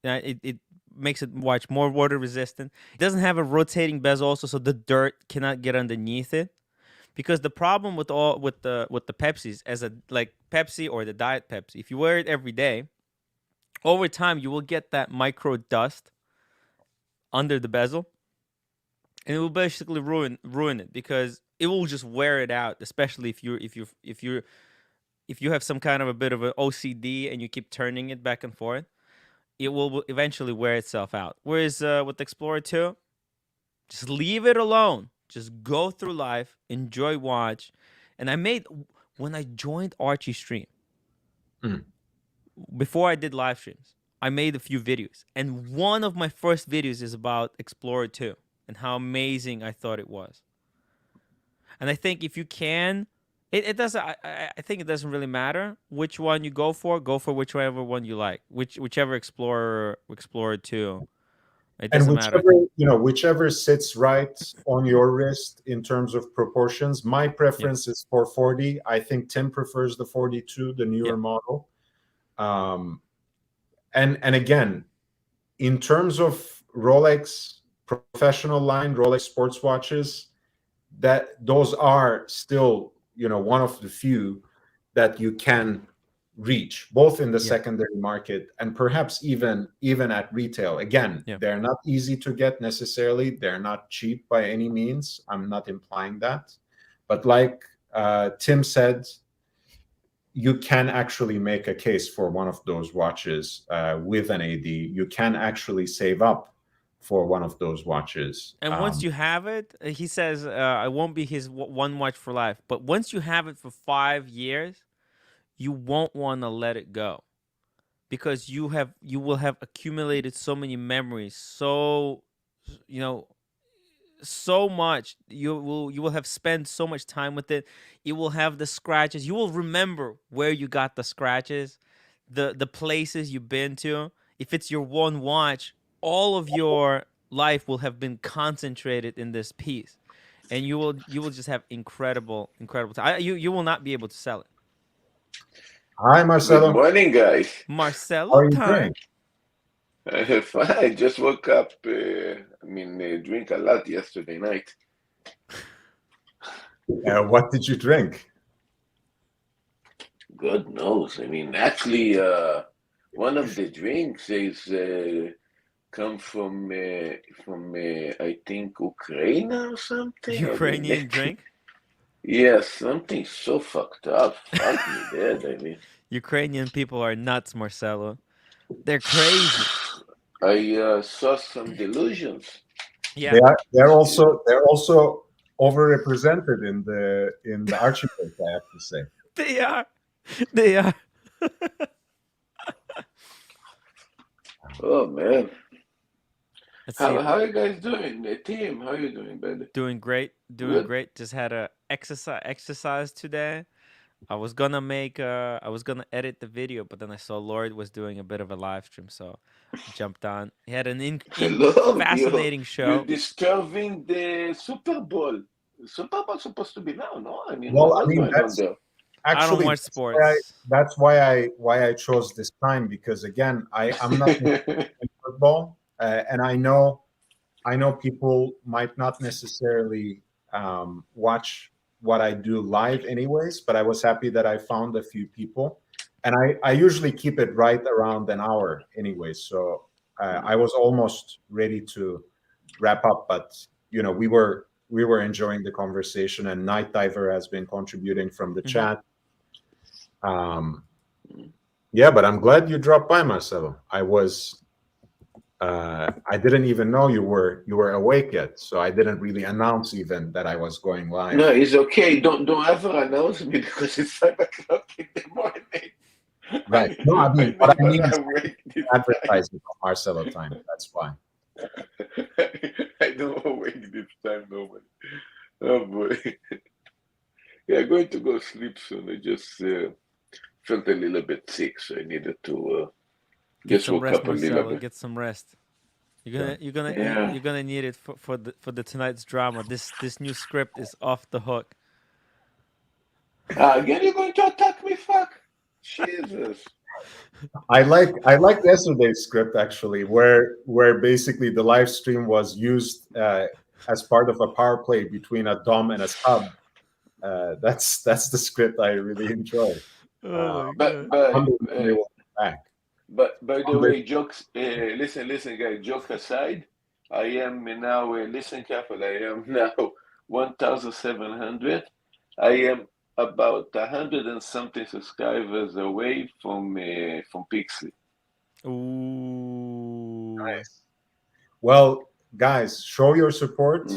It makes it watch more water resistant. It doesn't have a rotating bezel also, so the dirt cannot get underneath it. Because the problem with the Pepsis, as a like Pepsi or the Diet Pepsi, if you wear it every day, over time you will get that micro dust under the bezel, and it will basically ruin it because it will just wear it out. Especially if you have some kind of a bit of an OCD and you keep turning it back and forth, it will eventually wear itself out. Whereas with Explorer 2, just leave it alone. Just go through life, enjoy watch. And when I joined Archie Stream, before I did live streams, I made a few videos. And one of my first videos is about Explorer 2 and how amazing I thought it was. And I think if you can, it doesn't. I think it doesn't really matter which one you go for. Go for whichever one you like. Whichever Explorer 2. It
And
doesn't matter. I think.
whichever sits right on your wrist in terms of proportions. My preference is for 40. I think Tim prefers the 42, the newer model. And again, in terms of Rolex professional line, Rolex sports watches, that those are still one of the few that you can reach, both in the secondary market and perhaps even at retail. Again, they're not easy to get necessarily. They're not cheap by any means. I'm not implying that. But like Tim said, you can actually make a case for one of those watches with an AD. You can actually save up for one of those watches.
And once you have it, he says, it won't be his one watch for life. But once you have it for 5 years, you won't want to let it go, because you will have accumulated so many memories, so much. You will have spent so much time with it. It will have the scratches. You will remember where you got the scratches, the places you've been to. If it's your one watch, all of your life will have been concentrated in this piece, and you will just have incredible time. You will not be able to sell it.
Hi, Marcelo.
Good morning, guys.
Marcelo time.
Fine. I just woke up. Drink a lot yesterday night.
What did you drink?
God knows. Actually, one of the drinks is come from I think Ukraine or something.
Ukrainian drink?
Yes, something so fucked up. Fuck me dead.
Ukrainian people are nuts, Marcelo. They're crazy.
I saw some delusions.
Yeah,
they're also overrepresented in the archipelago, I have to say.
They are.
Oh man.
How
are you guys doing? The team, how are you doing, baby?
Doing great.
Good.
Great. Just had a exercise today. I was gonna edit the video, but then I saw Lord was doing a bit of a live stream, so I jumped on. He had an fascinating show.
You're disturbing the Super Bowl. Super Bowl supposed to be now, no?
Well,
what's going on there?
Actually, I don't watch sports.
That's why I chose this time, because again, I'm not in football, and I know people might not necessarily watch what I do live anyways, but I was happy that I found a few people, and I usually keep it right around an hour anyway. So I was almost ready to wrap up, but we were were enjoying the conversation, and Night Diver has been contributing from the chat. Yeah, but I'm glad you dropped by, Marcelo. I didn't even know you were awake yet, so I didn't really announce even that I was going live.
No, it's okay. Don't ever announce me because it's 5 o'clock in the morning.
Right. No, I mean, what I mean is
awake this
advertising on Marcelo time. That's why.
I don't awake this time normally. Oh boy. Yeah, I'm going to go sleep soon. I just felt a little bit sick, so I needed to just woke
rest,
up a little
Marcelo.
bit.
Get some rest.
Yeah.
You're gonna need it for the tonight's drama. This new script is off the hook.
Again, you're going to attack me? Fuck. Jesus.
I like yesterday's script actually, where basically the live stream was used as part of a power play between a dom and a sub. That's the script I really enjoy.
But
back.
But by the way, jokes. Listen, guys. Joke aside, I am now. Listen carefully. I am now 1,700. I am about 100 and something subscribers away from Pixie.
Ooh.
Nice. Well, guys, show your support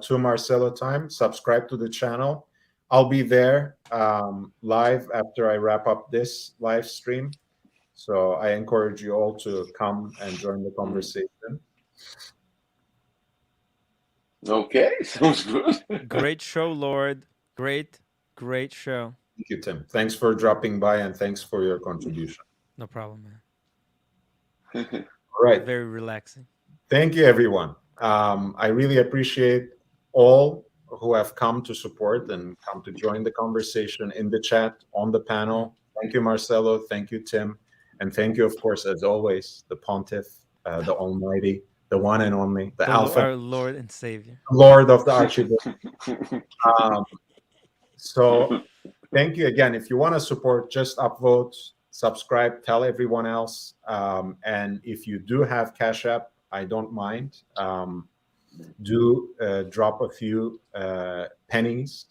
to Marcelo Time. Subscribe to the channel. I'll be there live after I wrap up this live stream. So I encourage you all to come and join the conversation.
Okay, sounds good.
Great show, Lord. Great show.
Thank you, Tim. Thanks for dropping by and thanks for your contribution.
No problem, man.
All right.
Very relaxing.
Thank you, everyone. I really appreciate all who have come to support and come to join the conversation in the chat, on the panel. Thank you, Marcelo. Thank you, Tim. And thank you, of course, as always, the Pontiff, the Almighty, the one and only, the Alpha.
Our Lord and Savior.
Lord of the Archibald. So thank you again. If you want to support, just upvote, subscribe, tell everyone else. And if you do have Cash App, I don't mind. Do drop a few pennies.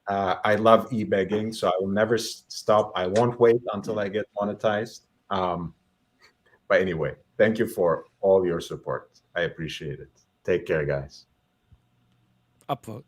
I love e-begging, so I will never stop. I won't wait until I get monetized. But anyway, thank you for all your support. I appreciate it. Take care, guys.
Upvote.